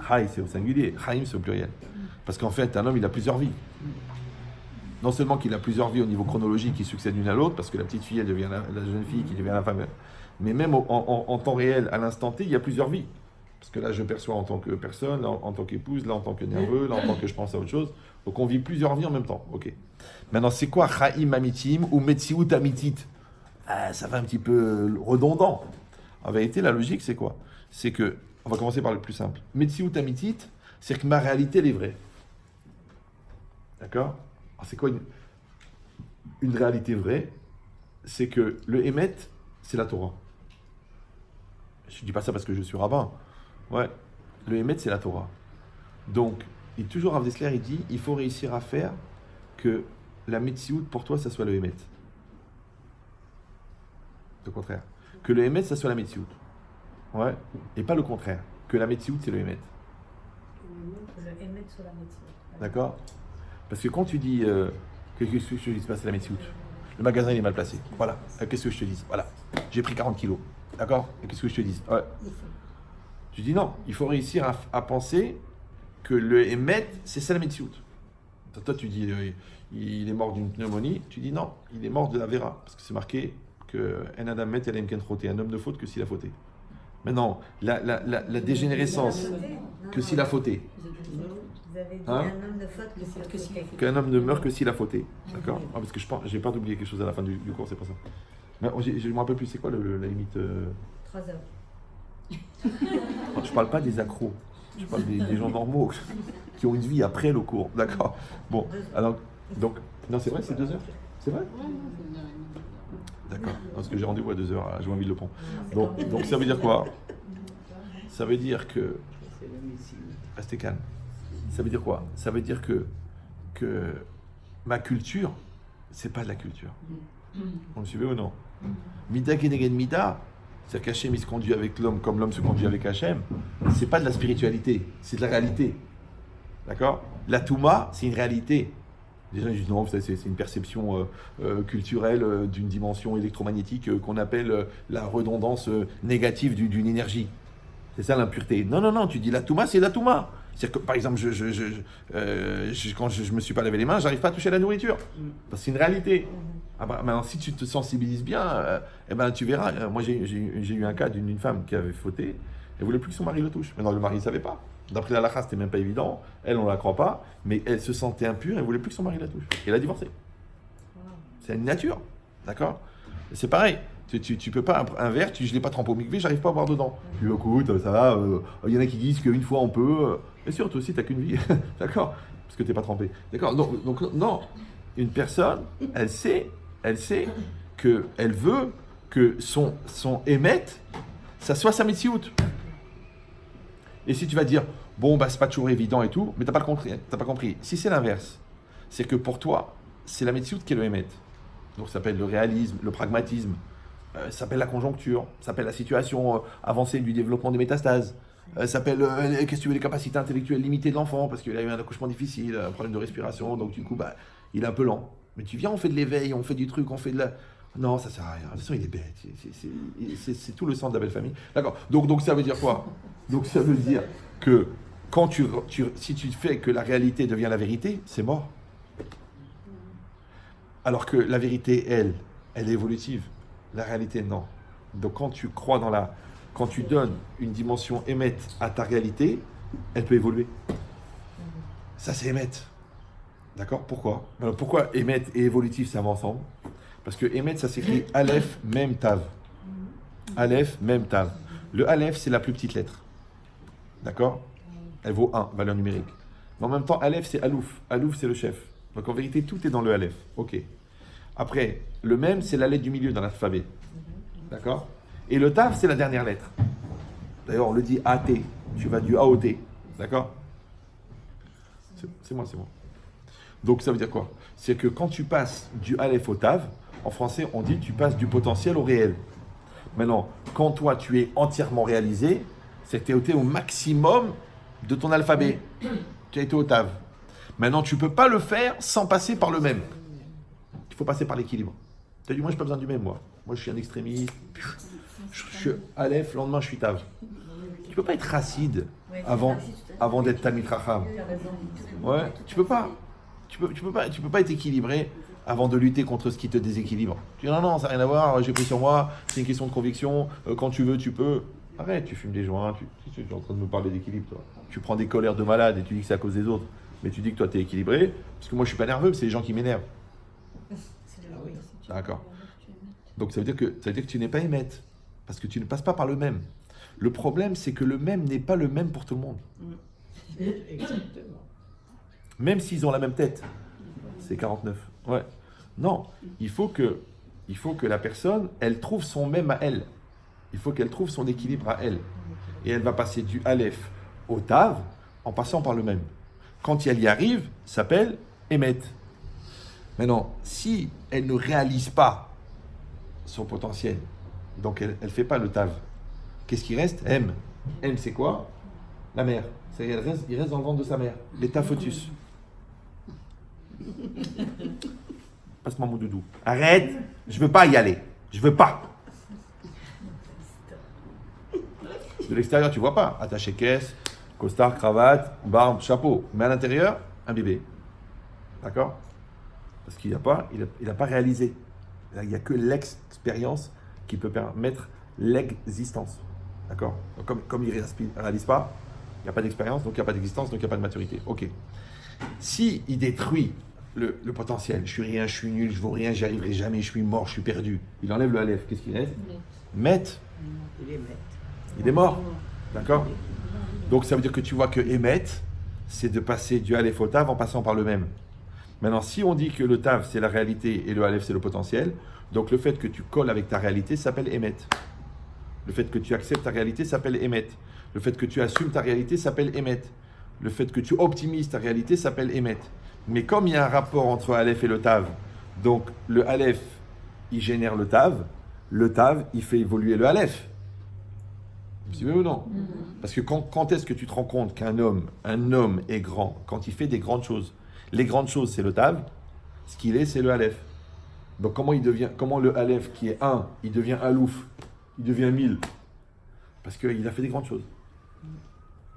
Chai c'est au singulier, chaim c'est au pluriel. Parce qu'en fait, un homme, il a plusieurs vies. Non seulement qu'il a plusieurs vies au niveau chronologique qui succèdent l'une à l'autre, parce que la petite fille, elle devient la jeune fille qui devient la femme, mais même en temps réel, à l'instant T, il y a plusieurs vies. Parce que là, je perçois en tant que personne, là, en tant qu'épouse, là, en tant que nerveux, là, en tant que je pense à autre chose. Donc, on vit plusieurs vies en même temps. Ok. Maintenant, c'est quoi Chaim Amitim ou Metziut Amitit? Ça fait un petit peu redondant. En vérité, la logique, c'est quoi? C'est que, on va commencer par le plus simple. Metziut Amitit, c'est que ma réalité, elle est vraie. D'accord? Alors, c'est quoi une réalité vraie? C'est que le Hémet, c'est la Torah. Je ne dis pas ça parce que je suis rabbin. Ouais, le Hémet, c'est la Torah. Donc, il toujours Rav Dessler, il dit, il faut réussir à faire que la Metsiout, pour toi, ça soit le Hémet. Au contraire. Que le Hémet, ça soit la Metsiout. Ouais, et pas le contraire. Que la Metsiout, c'est le Hémet. Que le Hémet sur la médecine. D'accord? Parce que quand tu dis qu'est-ce que je te dis, c'est la Metsiout. Le magasin il est mal placé. Voilà. Qu'est-ce que je te dis? Voilà. J'ai pris 40 kilos. D'accord? Qu'est-ce que je te dis? Ouais. Tu dis non. Il faut réussir à penser que le Hémet, c'est ça la Metsiout. Toi, tu dis il est mort d'une pneumonie. Tu dis non. Il est mort de la Vera. Parce que c'est marqué que un Adam met el Emken Roté. Un homme ne faute que s'il a fauté. Maintenant, la dégénérescence, que s'il a fauté. Vous avez dit Hein? un homme de faute que s'il a fauté. Qu'un homme ne meurt que s'il a fauté. D'accord? Parce que j'ai peur d'oublier quelque chose à la fin du cours, c'est pour ça. Mais je ne me rappelle plus, c'est quoi la limite 3 heures. Je parle pas des accros. Je parle des gens normaux qui ont une vie après le cours. D'accord? Bon, alors, donc, non, c'est vrai, c'est 2 heures? C'est vrai? D'accord. Parce que j'ai rendez-vous à 2 heures à Joinville-le-Pont. Donc, ça veut dire quoi? Ça veut dire que. Restez calme. Ça veut dire quoi? Ça veut dire que ma culture, c'est pas de la culture. Vous me suivez ou non? Mida Kenegen Mida, c'est-à-dire qu'Hachem il se conduit avec l'homme comme l'homme se conduit avec Hachem, c'est pas de la spiritualité, c'est de la réalité. D'accord? La Touma, c'est une réalité. Les gens disent non, c'est une perception culturelle d'une dimension électromagnétique qu'on appelle la redondance négative d'une énergie. C'est ça l'impureté. Non, tu dis la Touma, c'est la Touma. C'est-à-dire que, par exemple, quand je me suis pas lavé les mains, j'arrive pas à toucher la nourriture. Parce que c'est une réalité. Ah bah, maintenant, si tu te sensibilises bien, tu verras. Moi, j'ai eu un cas d'une femme qui avait fauté. Elle voulait plus que son mari le touche. Maintenant, le mari ne savait pas. D'après la halakha, c'était même pas évident. Elle, on la croit pas. Mais elle se sentait impure. Elle voulait plus que son mari la touche. Et elle a divorcé. C'est une nature. D'accord? C'est pareil. Tu peux pas, un verre, je l'ai pas trempé au mikvé, j'arrive pas à boire dedans. Tu dis, écoute, ça va, il y en a qui disent qu'une fois on peut. Bien sûr, toi aussi, t'as qu'une vie. D'accord? parce que tu n'es pas trempé. D'accord? Donc, non. Une personne, elle sait qu'elle veut que son émet, ça soit sa Metsiout. Et si tu vas dire, bon, bah, c'est pas toujours évident et tout, mais tu n'as pas compris. Si c'est l'inverse, c'est que pour toi, c'est la Metsiout qui est le émet. Donc ça s'appelle le réalisme, le pragmatisme, ça s'appelle la conjoncture, ça s'appelle la situation avancée du développement des métastases, ça s'appelle qu'est-ce que tu veux, les capacités intellectuelles limitées de l'enfant, parce qu'il a eu un accouchement difficile, un problème de respiration, donc du coup, bah, il est un peu lent. Mais tu viens, on fait de l'éveil, on fait du truc, on fait de la... Non, ça sert à rien. De toute façon, il est bête. C'est tout le sens de la belle famille. D'accord. Donc ça veut dire quoi? Donc ça veut dire que quand si tu fais que la réalité devient la vérité, c'est mort. Alors que la vérité, elle est évolutive. La réalité, non. Donc quand tu crois quand tu donnes une dimension émette à ta réalité, elle peut évoluer. Ça, c'est émette. D'accord? Pourquoi? Alors, pourquoi émette et évolutif, ça va ensemble? Parce que émette, ça s'écrit Aleph, Mem, Tav. Aleph, Mem, Tav. Le Aleph, c'est la plus petite lettre. D'accord? Elle vaut 1, valeur numérique. Mais en même temps, Aleph, c'est Alouf. Alouf, c'est le chef. Donc en vérité, tout est dans le Aleph. Ok. Après, le Mem, c'est la lettre du milieu dans l'alphabet. D'accord? Et le Tav, c'est la dernière lettre. D'ailleurs, on le dit AT. Tu vas du A au T. D'accord? C'est moi. Donc ça veut dire quoi? C'est que quand tu passes du Aleph au Tav, en français, on dit tu passes du potentiel au réel. Maintenant, quand toi, tu es entièrement réalisé, c'est que tu es été au maximum de ton alphabet. Tu as été au Tav. Maintenant, tu ne peux pas le faire sans passer par le même. Il faut passer par l'équilibre. Tu as dit, moi, je n'ai pas besoin du même, moi. Moi, je suis un extrémiste. Je suis Aleph, le lendemain, je suis Tav. Tu ne peux pas être racide avant d'être Talmid Chacham. Ouais, tu peux pas. Tu peux pas être équilibré avant de lutter contre ce qui te déséquilibre. Tu dis non, ça n'a rien à voir, j'ai pris sur moi, c'est une question de conviction, quand tu veux, tu peux. Arrête, tu fumes des joints, tu es en train de me parler d'équilibre, toi. Tu prends des colères de malade et tu dis que c'est à cause des autres. Mais tu dis que toi, tu es équilibré, parce que moi, je suis pas nerveux, c'est les gens qui m'énervent. D'accord. Donc ça veut dire que tu n'es pas émette, parce que tu ne passes pas par le même. Le problème, c'est que le même n'est pas le même pour tout le monde. Exactement. Même s'ils ont la même tête. C'est 49. Ouais. Non, il faut que la personne, elle trouve son même à elle. Il faut qu'elle trouve son équilibre à elle. Et elle va passer du Aleph au Tav en passant par le même. Quand elle y arrive, ça s'appelle Emet. Maintenant, si elle ne réalise pas son potentiel, donc elle ne fait pas le Tav, qu'est-ce qui reste? M. M, c'est quoi? La mère. Il reste dans le ventre de sa mère. L'état foetus. Passe-moi mon doudou. Arrête, je veux pas y aller. Je veux pas. De l'extérieur, tu vois pas. Attaché caisse, costard, cravate, barbe, chapeau. Mais à l'intérieur, un bébé. D'accord? Parce qu'il n'a pas réalisé. Il n'y a que l'expérience qui peut permettre l'existence. D'accord? Comme il ne réalise pas, il n'y a pas d'expérience, donc il n'y a pas d'existence, donc il n'y a pas de maturité. Ok. Si il détruit le potentiel, je suis rien, je suis nul, je vaux rien, j'y arriverai jamais, je suis mort, je suis perdu. Il enlève le Aleph, qu'est-ce qu'il reste? Met. Il est mort. D'accord? Donc ça veut dire que tu vois que Emet, c'est de passer du Aleph au Tav en passant par le même. Maintenant, si on dit que le Tav c'est la réalité et le Aleph c'est le potentiel, donc le fait que tu colles avec ta réalité s'appelle Emet. Le fait que tu acceptes ta réalité s'appelle Emet. Le fait que tu assumes ta réalité s'appelle Emet. Le fait que tu optimises ta réalité s'appelle Emet. Mais comme il y a un rapport entre Aleph et le Tav, donc le Aleph, il génère le Tav il fait évoluer le Aleph. C'est vrai ou non? Parce que quand est-ce que tu te rends compte qu'un homme est grand? Quand il fait des grandes choses. Les grandes choses, c'est le Tav. Ce qu'il est, c'est le Aleph. Donc comment le Aleph qui est 1, il devient Alouf, il devient 1000? Parce qu'il a fait des grandes choses.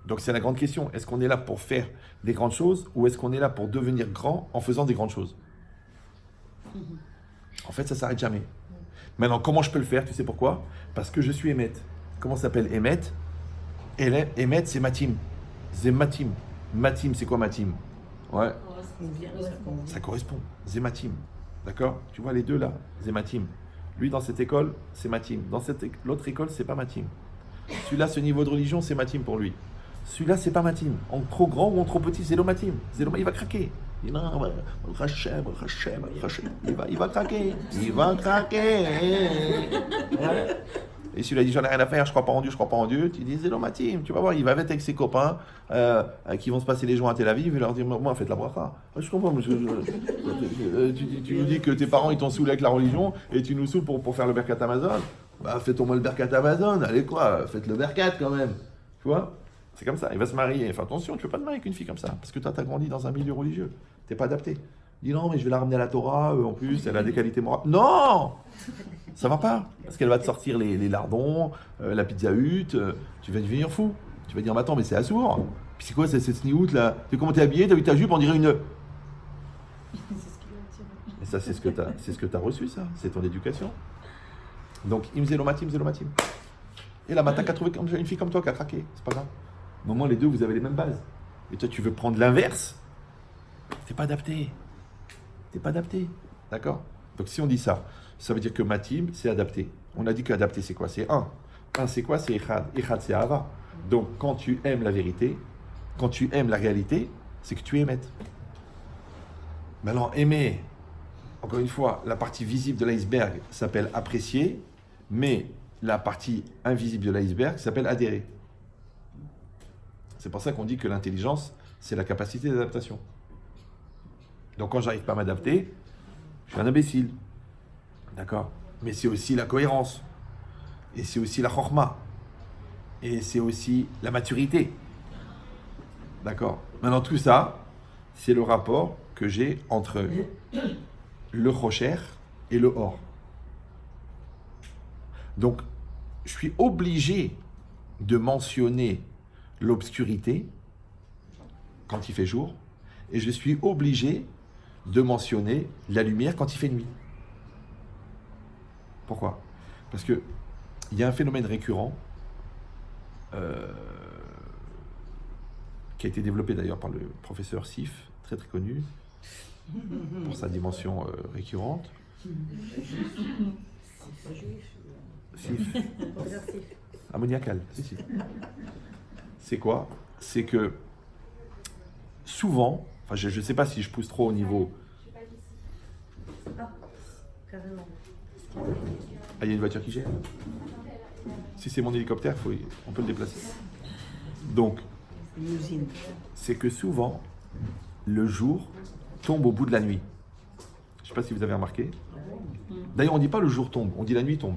Donc c'est la grande question. Est-ce qu'on est là pour faire des grandes choses ou est-ce qu'on est là pour devenir grand en faisant des grandes choses? En fait, ça ne s'arrête jamais. Maintenant, comment je peux le faire? Tu sais pourquoi? Parce que je suis Emet. Comment ça s'appelle Emet? Emet, c'est Matim. C'est Matim. Matim, c'est quoi Matim? Ouais. Ça correspond. Zematim. D'accord? Tu vois les deux là? Zematim. Lui, dans cette école, c'est Matim. Dans l'autre école, c'est pas Matim. Celui-là, ce niveau de religion, c'est Matim pour lui. Celui-là, c'est pas matim. En trop grand ou en trop petit, c'est le matim. Il va craquer. Il va craquer. Il va craquer. Ouais. Et celui-là dit, j'en ai rien à faire, je crois pas en Dieu. Tu dis, c'est le matim. Tu vas voir, il va être avec ses copains qui vont se passer les jours à Tel Aviv et leur dire, moi, faites la bracha. Je comprends, monsieur. Tu nous dis que tes parents, ils t'ont saoulé avec la religion et tu nous saoules pour faire le Berkat Amazon. Bah, faites au moins le Berkat Amazon. Allez, quoi, faites le Berkat quand même. Tu vois? C'est comme ça, il va se marier. Enfin, attention, tu ne peux pas te marier avec une fille comme ça, parce que toi, tu as grandi dans un milieu religieux. Tu n'es pas adapté. Dis non, mais je vais la ramener à la Torah, en plus, elle a des qualités morales. Non! Ça va pas, parce qu'elle va te sortir les lardons, la pizza Hut, tu vas devenir fou. Tu vas dire, mais attends, mais c'est assourd. Puis c'est quoi cette sniout là? Comment t'es habillé? T'as vu ta jupe? On dirait une. Et ça, c'est ce que t'as reçu, ça. C'est ton éducation. Donc, imzelomatim. Et la matin, qu'a trouvé une fille comme toi qui a craqué. C'est pas grave. Au moment, les deux, vous avez les mêmes bases. Et toi, tu veux prendre l'inverse. T'es pas adapté. D'accord? Donc, si on dit ça, ça veut dire que matim, c'est adapté. On a dit qu'adapté, c'est quoi? C'est un. Un, c'est quoi? C'est echad. Echad, c'est ava. Donc, quand tu aimes la vérité, quand tu aimes la réalité, c'est que tu aimes. Maintenant, aimer, encore une fois, la partie visible de l'iceberg s'appelle apprécier, mais la partie invisible de l'iceberg s'appelle adhérer. C'est pour ça qu'on dit que l'intelligence, c'est la capacité d'adaptation. Donc quand j'arrive pas à m'adapter, je suis un imbécile. D'accord? Mais c'est aussi la cohérence. Et c'est aussi la chorma. Et c'est aussi la maturité. D'accord? Maintenant, tout ça, c'est le rapport que j'ai entre le rocher et le or. Donc, je suis obligé de mentionner l'obscurité quand il fait jour, et je suis obligé de mentionner la lumière quand il fait nuit. Pourquoi? Parce que il y a un phénomène récurrent qui a été développé d'ailleurs par le professeur Sif, très très connu pour sa dimension récurrente. Sif. Ammoniacal. Si. C'est quoi? C'est que souvent, enfin je ne sais pas si je pousse trop au niveau. Ah, carrément. Ah, il y a une voiture qui gère. Si c'est mon hélicoptère, on peut le déplacer. Donc, Une usine. c'est que souvent, le jour tombe au bout de la nuit. Je ne sais pas si vous avez remarqué. D'ailleurs, on ne dit pas le jour tombe, on dit la nuit tombe.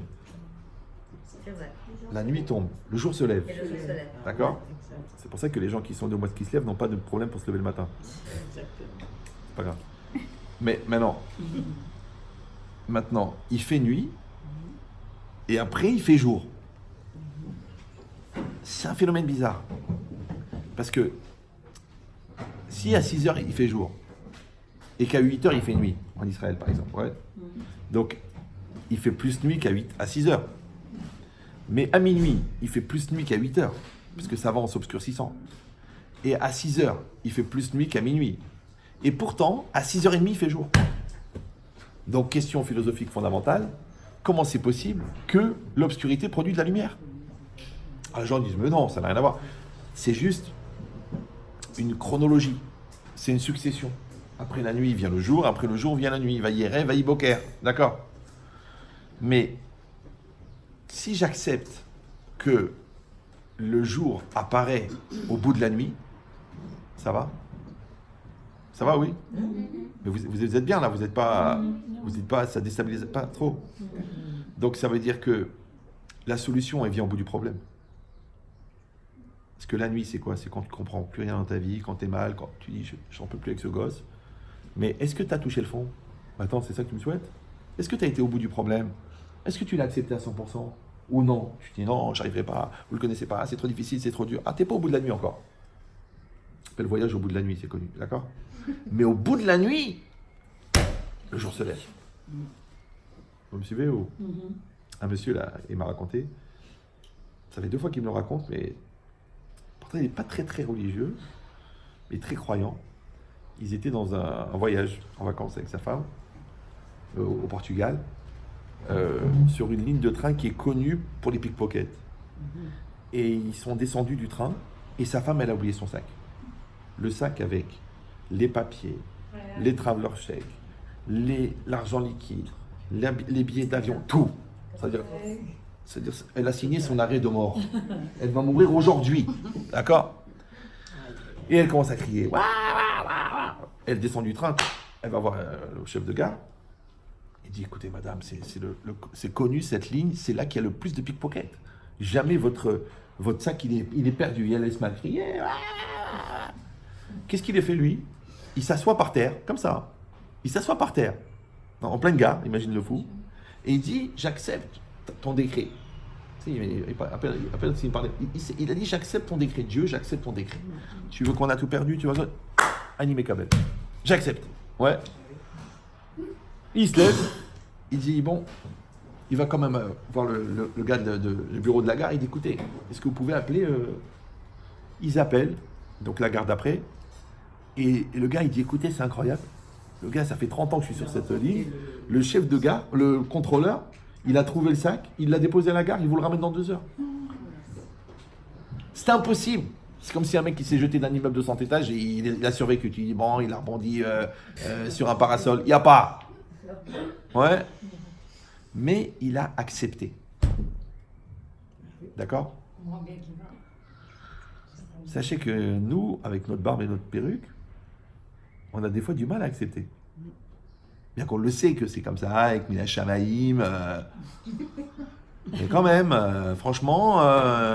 C'est vrai. La nuit tombe, le jour se lève. Et le jour se lève. D'accord? Exact. C'est pour ça que les gens qui sont de mois qui se lèvent n'ont pas de problème pour se lever le matin. Exactement. C'est pas grave. Mais maintenant, il fait nuit et après il fait jour. C'est un phénomène bizarre. Parce que si à 6 heures il fait jour et qu'à 8 heures il fait nuit, en Israël par exemple, ouais. Donc il fait plus nuit à 6 heures. Mais à minuit, il fait plus nuit qu'à 8 heures, parce que ça va en s'obscurcissant. Et à 6 heures, il fait plus nuit qu'à minuit. Et pourtant, à 6h30, il fait jour. Donc, question philosophique fondamentale, comment c'est possible que l'obscurité produit de la lumière? Alors, les gens disent, mais non, ça n'a rien à voir. C'est juste une chronologie. C'est une succession. Après la nuit vient le jour, après le jour vient la nuit. Vaïré, vaï boker. D'accord? Mais si j'accepte que le jour apparaît au bout de la nuit, ça va? Ça va, oui? Mais vous êtes bien là, vous n'êtes pas, ça déstabilise pas trop. Donc ça veut dire que la solution, elle vient au bout du problème. Parce que la nuit, c'est quoi? C'est quand tu comprends plus rien dans ta vie, quand tu es mal, quand tu dis j'en peux plus avec ce gosse. Mais est-ce que tu as touché le fond? Attends, c'est ça que tu me souhaites? Est-ce que tu as été au bout du problème? Est-ce que tu l'as accepté à 100%? Ou non? Tu dis non, j'arriverai pas, vous le connaissez pas, c'est trop difficile, c'est trop dur. Ah, t'es pas au bout de la nuit encore. C'est le voyage au bout de la nuit, c'est connu, d'accord? Mais au bout de la nuit, le jour se lève. Vous me suivez ou? Un monsieur là, il m'a raconté, ça fait 2 fois qu'il me le raconte, mais pourtant il n'est pas très très religieux, mais très croyant. Ils étaient dans un voyage en vacances avec sa femme au Portugal. Sur une ligne de train qui est connue pour les pickpockets. Et ils sont descendus du train Et sa femme, elle a oublié son sac. Le sac avec les papiers, les traveler chèques, l'argent liquide, les billets d'avion, tout. C'est-à-dire, elle a signé son arrêt de mort. Elle va mourir aujourd'hui. D'accord? Et elle commence à crier. Ouah, ouah, ouah, ouah. Elle descend du train. Elle va voir le chef de gare. Il dit, écoutez, madame, c'est connu cette ligne, c'est là qu'il y a le plus de pickpockets. Jamais votre sac, il est perdu. Et elle laisse mal crier. Qu'est-ce qu'il a fait, lui? Il s'assoit par terre, comme ça. Il s'assoit par terre, en pleine gare, imagine le fou. Et il dit, j'accepte ton décret. Il a dit, j'accepte ton décret. Dieu, j'accepte ton décret. Tu veux qu'on a tout perdu, tu vas... Animé Kabel. J'accepte. Ouais. Il se lève, il dit, bon, il va quand même voir le gars du bureau de la gare, il dit, écoutez, est-ce que vous pouvez appeler... Ils appellent, donc la gare d'après, et le gars, il dit, écoutez, c'est incroyable. Le gars, ça fait 30 ans que je suis sur cette ligne. Le chef de gare, le contrôleur, il a trouvé le sac, il l'a déposé à la gare, il vous le ramène dans 2 heures. C'est impossible. C'est comme si un mec qui s'est jeté d'un immeuble de 100 étages et il a survécu. Tu dis, bon, il a rebondi sur un parasol. Il n'y a pas. Ouais. Mais il a accepté. D'accord? Sachez que nous, avec notre barbe et notre perruque, on a des fois du mal à accepter. Bien qu'on le sait que c'est comme ça, avec Mina Shamaïm. Mais quand même, franchement,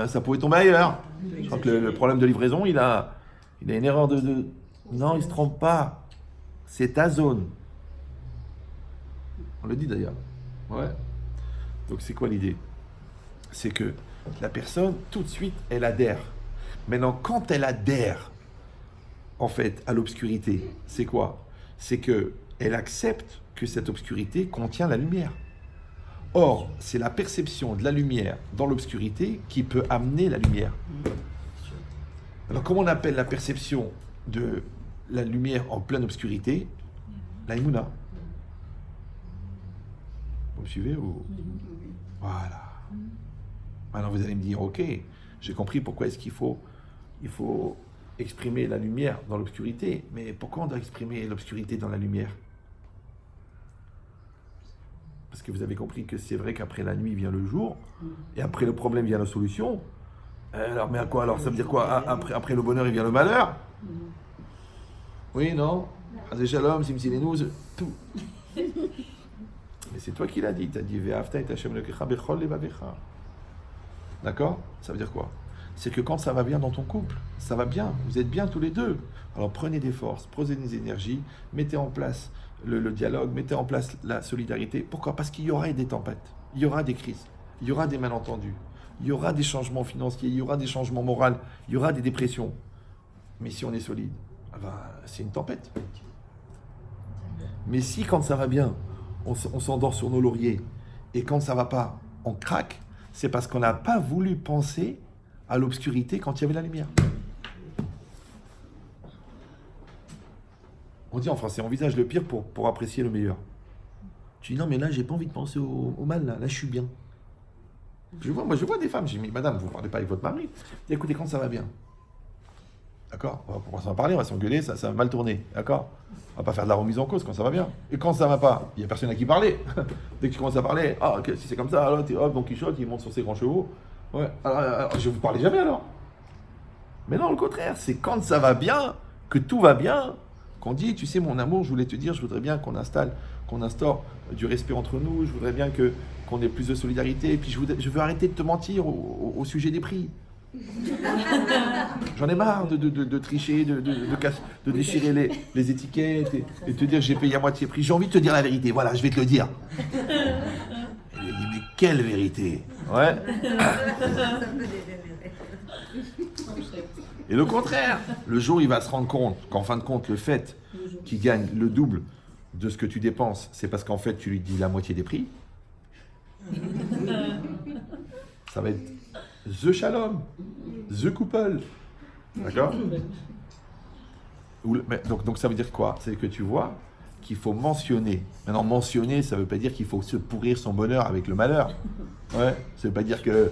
ça pouvait tomber ailleurs. Je crois que le problème de livraison, il a une erreur de... Non, il ne se trompe pas. C'est ta zone. On le dit d'ailleurs. Ouais. Donc c'est quoi l'idée? C'est que la personne, tout de suite, elle adhère. Maintenant, quand elle adhère, en fait, à l'obscurité, c'est quoi? C'est que elle accepte que cette obscurité contient la lumière. Or, c'est la perception de la lumière dans l'obscurité qui peut amener la lumière. Alors, comment on appelle la perception de la lumière en pleine obscurité? La Emouna. Vous me suivez ou... Voilà. Maintenant, vous allez me dire, ok, j'ai compris pourquoi est-ce qu'il faut exprimer la lumière dans l'obscurité. Mais pourquoi on doit exprimer l'obscurité dans la lumière? Parce que vous avez compris que c'est vrai qu'après la nuit vient le jour, et après le problème vient la solution. Alors, mais à quoi? Alors, ça veut dire quoi? Après le bonheur, il vient le malheur? Oui, non? Azé Shalom, Simsilenu, tout. Mais c'est toi qui l'as dit. Tu as dit Ve'afta et Hashem Elokecha bechol levavecha. D'accord? Ça veut dire quoi? C'est que quand ça va bien dans ton couple, ça va bien, vous êtes bien tous les deux. Alors prenez des forces, prenez des énergies, mettez en place le dialogue, mettez en place la solidarité. Pourquoi? Parce qu'il y aura des tempêtes, il y aura des crises, il y aura des malentendus, il y aura des changements financiers, il y aura des changements moraux, il y aura des dépressions. Mais si on est solide, c'est une tempête. Mais si quand ça va bien, on s'endort sur nos lauriers, et quand ça va pas, on craque, c'est parce qu'on n'a pas voulu penser à l'obscurité quand il y avait la lumière. On dit en français, on envisage le pire pour apprécier le meilleur. Tu dis non mais là j'ai pas envie de penser au mal, là je suis bien. Je vois des femmes, j'ai dit madame, vous ne parlez pas avec votre mari. Dis, écoutez, quand ça va bien. D'accord? On va s'en parler, on va s'engueuler, ça va mal tourner. D'accord? On va pas faire de la remise en cause quand ça va bien. Et quand ça va pas, il n'y a personne à qui parler. Dès que tu commences à parler, ok, si c'est comme ça, alors Don Quichotte, il monte sur ses grands chevaux. Ouais, alors je vous parlais jamais alors. Mais non, le contraire, c'est quand ça va bien, que tout va bien, qu'on dit, tu sais mon amour, je voulais te dire, je voudrais bien qu'on instaure du respect entre nous, je voudrais bien qu'on ait plus de solidarité, et puis je veux arrêter de te mentir au sujet des prix. J'en ai marre de tricher, de déchirer les étiquettes et te dire j'ai payé à moitié prix. J'ai envie de te dire la vérité, voilà, je vais te le dire. Et il dit mais quelle vérité? Ouais. Et le contraire, le jour où il va se rendre compte qu'en fin de compte, le fait qu'il gagne le double de ce que tu dépenses, c'est parce qu'en fait, tu lui dis la moitié des prix. Ça va être The Shalom, The Couple. D'accord? Donc ça veut dire quoi? C'est que tu vois qu'il faut mentionner. Maintenant, mentionner, ça ne veut pas dire qu'il faut se pourrir son bonheur avec le malheur. Ouais. Ça ne veut pas dire qu'il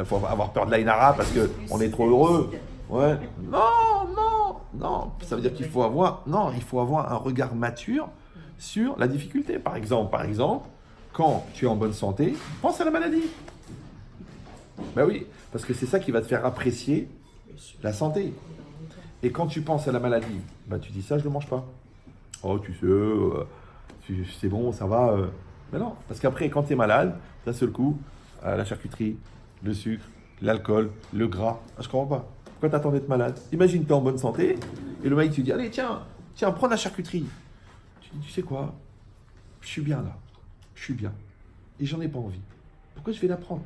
faut avoir peur de l'Aïnara parce qu'on est trop heureux. Ouais. Non, non, non. Ça veut dire qu'il faut avoir, non, il faut avoir un regard mature sur la difficulté. Par exemple, quand tu es en bonne santé, pense à la maladie. Ben oui, parce que c'est ça qui va te faire apprécier la santé. Et quand tu penses à la maladie, ben tu dis ça, je ne le mange pas. Oh, tu sais, c'est bon, ça va. Mais non, parce qu'après, quand tu es malade, d'un seul coup, la charcuterie, le sucre, l'alcool, le gras, je comprends pas. Pourquoi t'attends d'être malade? Imagine, t'es en bonne santé, et le mec te dit, allez, tiens, prends la charcuterie. Tu dis, tu sais quoi? Je suis bien là. Je suis bien. Et j'en ai pas envie. Pourquoi je vais la prendre?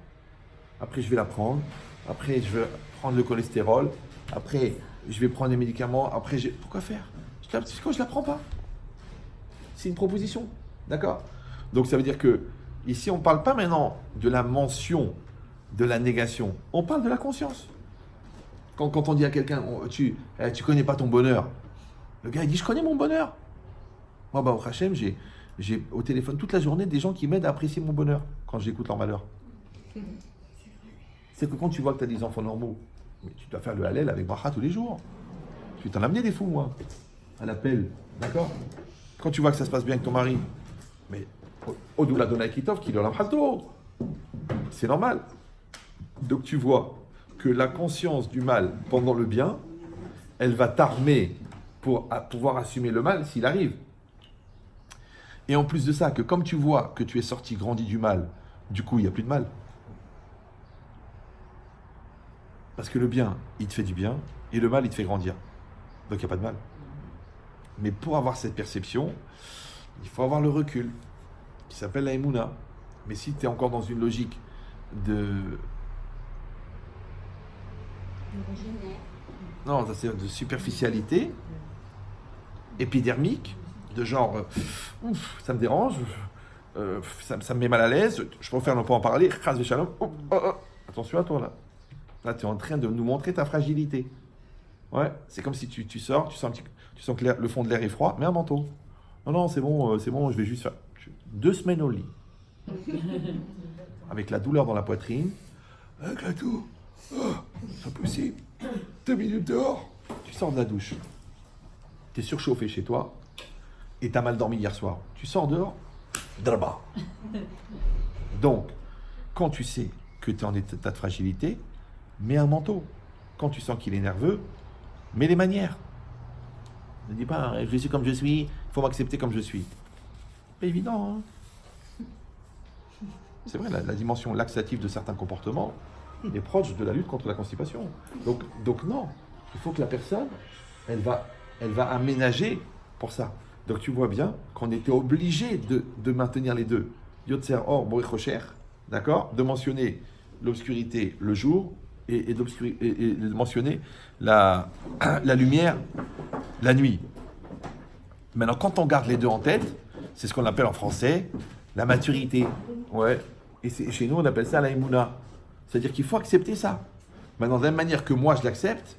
Après, je vais la prendre. Après, je vais prendre le cholestérol. Après, je vais prendre les médicaments. Après, pourquoi faire? Je la prends pas. C'est une proposition. D'accord? Donc, ça veut dire que, ici, on ne parle pas maintenant de la mention de la négation. On parle de la conscience. Quand on dit à quelqu'un, tu connais pas ton bonheur. Le gars, il dit, je connais mon bonheur. Moi, au Hachem, j'ai au téléphone toute la journée des gens qui m'aident à apprécier mon bonheur quand j'écoute leur malheur. C'est que quand tu vois que tu as des enfants normaux, mais tu dois faire le Hallel avec Bracha tous les jours. Tu t'en as amené des fous, moi, à l'appel. D'accord? Quand tu vois que ça se passe bien avec ton mari, mais Odoula Donai Kitov, qui leur c'est normal. Donc tu vois que la conscience du mal pendant le bien, elle va t'armer pour pouvoir assumer le mal s'il arrive. Et en plus de ça, que comme tu vois que tu es sorti grandi du mal, du coup il n'y a plus de mal. Parce que le bien, il te fait du bien, et le mal, il te fait grandir. Donc il n'y a pas de mal. Mais pour avoir cette perception, il faut avoir le recul, qui s'appelle la Emouna. Mais si tu es encore dans une logique de... Non, ça c'est de superficialité, épidermique, de genre, ça me dérange, ça me met mal à l'aise, je préfère ne pas en parler, attention à toi là. Là, tu es en train de nous montrer ta fragilité. Ouais, c'est comme si tu sors, tu sens que le fond de l'air est froid, mets un manteau. Non, c'est bon, je vais juste faire 2 semaines au lit. Avec la douleur dans la poitrine, avec la toux, c'est impossible. 2 minutes dehors, tu sors de la douche. Tu es surchauffé chez toi et tu as mal dormi hier soir. Tu sors dehors, draba. Donc, quand tu sais que tu es en état de fragilité, mets un manteau. Quand tu sens qu'il est nerveux, mets les manières. Ne dis pas, je suis comme je suis, il faut m'accepter comme je suis. Pas évident, hein. C'est vrai, la dimension laxative de certains comportements est proche de la lutte contre la constipation. Donc non, il faut que la personne, elle va aménager pour ça. Donc tu vois bien qu'on était obligé de maintenir les deux. Yotzer or borechocher, d'accord? De mentionner l'obscurité le jour et de mentionner la lumière la nuit. Maintenant, quand on garde les deux en tête, c'est ce qu'on appelle en français la maturité. Ouais. Et chez nous, on appelle ça la Emouna. C'est-à-dire qu'il faut accepter ça. Maintenant, de la même manière que moi, je l'accepte,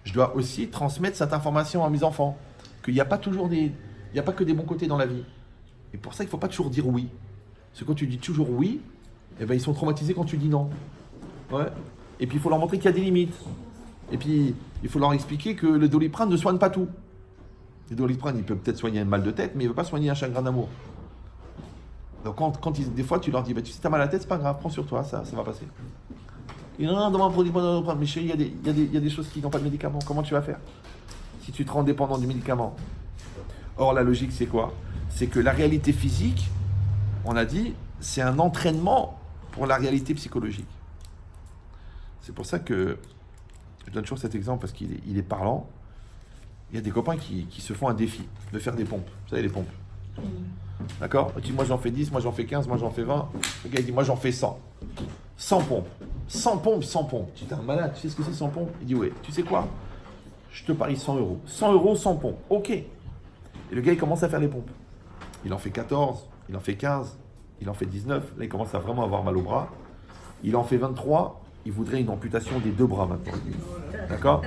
je dois aussi transmettre cette information à mes enfants. Qu'il n'y a pas que des bons côtés dans la vie. Et pour ça, il ne faut pas toujours dire oui. Parce que quand tu dis toujours oui, eh ben, ils sont traumatisés quand tu dis non. Ouais. Et puis, il faut leur montrer qu'il y a des limites. Et puis, il faut leur expliquer que le Doliprane ne soigne pas tout. Le Doliprane, il peut peut-être soigner un mal de tête, mais il ne veut pas soigner un chagrin d'amour. Donc, des fois, tu leur dis, tu sais, t'as mal à la tête, c'est pas grave, prends sur toi, ça va passer. Et non, demande pour Doliprane, mais chérie, il y a des choses qui n'ont pas de médicaments. Comment tu vas faire si tu te rends dépendant du médicament? Or, la logique, c'est quoi? C'est que la réalité physique, on a dit, c'est un entraînement pour la réalité psychologique. C'est pour ça que je donne toujours cet exemple parce qu'il est parlant. Il y a des copains qui se font un défi de faire des pompes. Vous savez, les pompes. D'accord? Il dit, moi j'en fais 10, moi j'en fais 15, moi j'en fais 20. Le gars il dit, moi j'en fais 100. 100 pompes. 100 pompes, 100 pompes. Tu dis, t'es un malade, tu sais ce que c'est 100 pompes? Il dit, ouais. Tu sais quoi? Je te parie 100 euros. 100 euros, 100 pompes. Ok. Et le gars il commence à faire les pompes. Il en fait 14, il en fait 15, il en fait 19. Là il commence à vraiment avoir mal au bras. Il en fait 23. Il voudrait une amputation des 2 bras maintenant. D'accord?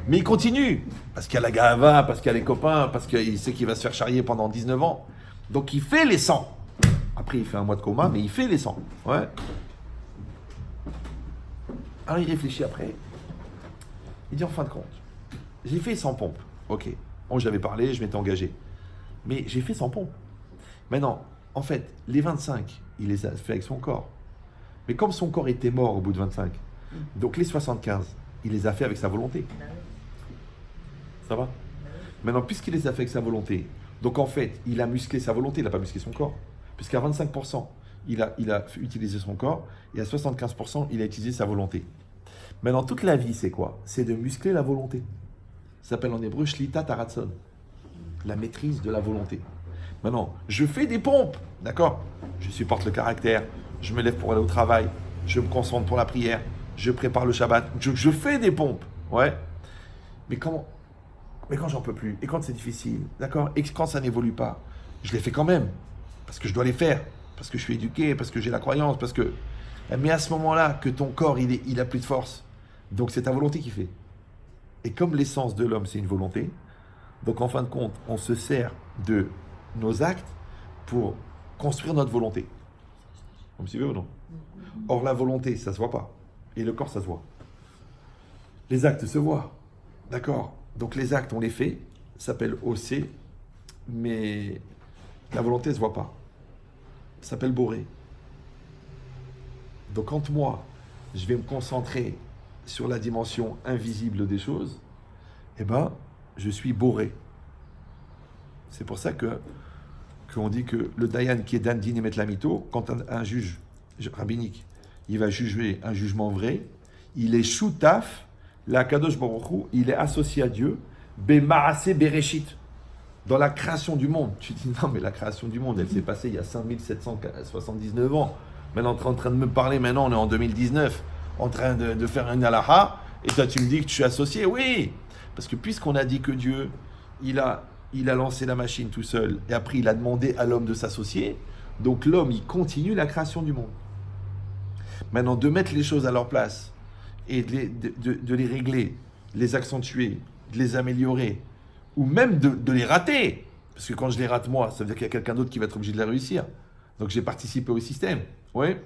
Mais il continue. Parce qu'il y a la gava, parce qu'il y a les copains, parce qu'il sait qu'il va se faire charrier pendant 19 ans. Donc il fait les 100. Après il fait un mois de coma, mais il fait les 100. Ouais. Alors il réfléchit après. Il dit en fin de compte, j'ai fait 100 pompes. Ok. Bon, j'avais parlé, je m'étais engagé. Mais j'ai fait 100 pompes. Maintenant, en fait, les 25, il les a fait avec son corps. Mais comme son corps était mort au bout de 25, donc les 75, il les a fait avec sa volonté. Ça va? Maintenant, puisqu'il les a fait avec sa volonté, donc en fait, il a musclé sa volonté, il n'a pas musclé son corps. Puisqu'à 25%, il a utilisé son corps, et à 75%, il a utilisé sa volonté. Maintenant, toute la vie, c'est quoi? C'est de muscler la volonté. Ça s'appelle en hébreu Shlita Taratson, la maîtrise de la volonté. Maintenant, je fais des pompes, d'accord? Je supporte le caractère, je me lève pour aller au travail, je me concentre pour la prière, je prépare le Shabbat, je fais des pompes, ouais. Mais quand j'en peux plus, et quand c'est difficile, d'accord? Et quand ça n'évolue pas, je les fais quand même, parce que je dois les faire, parce que je suis éduqué, parce que j'ai la croyance, parce que... Mais à ce moment-là, que ton corps, il a plus de force, donc c'est ta volonté qui fait. Et comme l'essence de l'homme, c'est une volonté, donc en fin de compte, on se sert de nos actes pour construire notre volonté. Vous me suivez ou non? Or, la volonté, ça se voit pas. Et le corps, ça se voit. Les actes se voient. D'accord? Donc les actes, on les fait, ça s'appelle OC, mais la volonté ne se voit pas. Ça s'appelle boré. Donc quand moi, je vais me concentrer sur la dimension invisible des choses, eh ben, je suis boré. C'est pour ça qu'on dit que le Dayan qui est Dan Din Emet Lamito, quand un juge rabbinique, il va juger un jugement vrai, il est shoutaf, la Kadosh Baruch Hu, il est associé à Dieu, Bemaase Bereshit, dans la création du monde. Tu dis non, mais la création du monde, elle s'est passée il y a 5779 ans. Maintenant, tu es en train de me parler, maintenant on est en 2019, en train de faire une halacha, et toi tu me dis que tu suis associé. Oui, parce que puisqu'on a dit que Dieu, il a lancé la machine tout seul, et après il a demandé à l'homme de s'associer, donc l'homme, il continue la création du monde. Maintenant, de mettre les choses à leur place, et de les régler, de les accentuer, de les améliorer, ou même de les rater, parce que quand je les rate moi, ça veut dire qu'il y a quelqu'un d'autre qui va être obligé de les réussir. Donc j'ai participé au système, oui,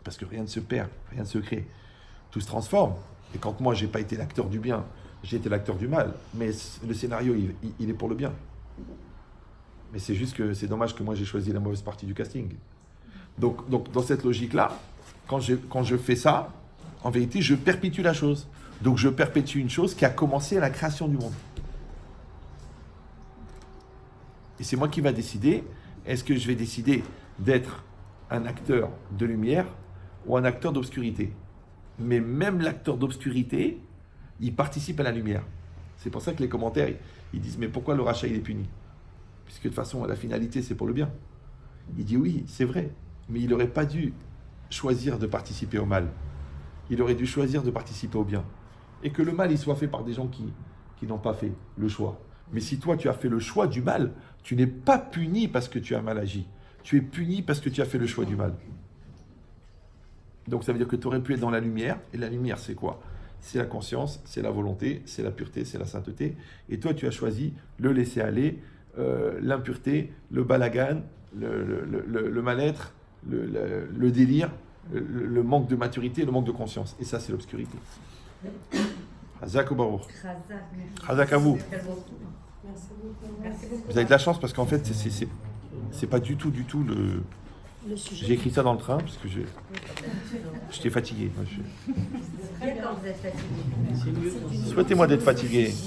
parce que rien ne se perd, rien ne se crée, tout se transforme. Et quand moi j'ai pas été l'acteur du bien, j'ai été l'acteur du mal, mais le scénario il est pour le bien. Mais c'est juste que c'est dommage que moi j'ai choisi la mauvaise partie du casting. Donc dans cette logique-là, quand je fais ça, en vérité, je perpétue la chose. Donc je perpétue une chose qui a commencé à la création du monde. Et c'est moi qui va décider, est-ce que je vais décider d'être un acteur de lumière ou un acteur d'obscurité? Mais même l'acteur d'obscurité, il participe à la lumière. C'est pour ça que les commentaires, ils disent, mais pourquoi le rachat il est puni? Puisque de toute façon, la finalité, c'est pour le bien. Il dit oui, c'est vrai, mais il n'aurait pas dû choisir de participer au mal. Il aurait dû choisir de participer au bien. Et que le mal, il soit fait par des gens qui n'ont pas fait le choix. Mais si toi, tu as fait le choix du mal, tu n'es pas puni parce que tu as mal agi. Tu es puni parce que tu as fait le choix du mal. Donc ça veut dire que tu aurais pu être dans la lumière. Et la lumière, c'est quoi? C'est la conscience, c'est la volonté, c'est la pureté, c'est la sainteté. Et toi, tu as choisi le laisser aller, l'impureté, le balagan, le mal-être, le délire, le manque de maturité, le manque de conscience. Et ça, c'est l'obscurité. Chazak ou Baruch. Chazak à vous. Merci beaucoup. Merci beaucoup. Vous avez de la chance parce qu'en fait, c'est pas du tout Le sujet. J'ai écrit ça dans le train parce que j'étais fatigué. D'accord, vous êtes fatigué. Souhaitez-moi d'être fatigué.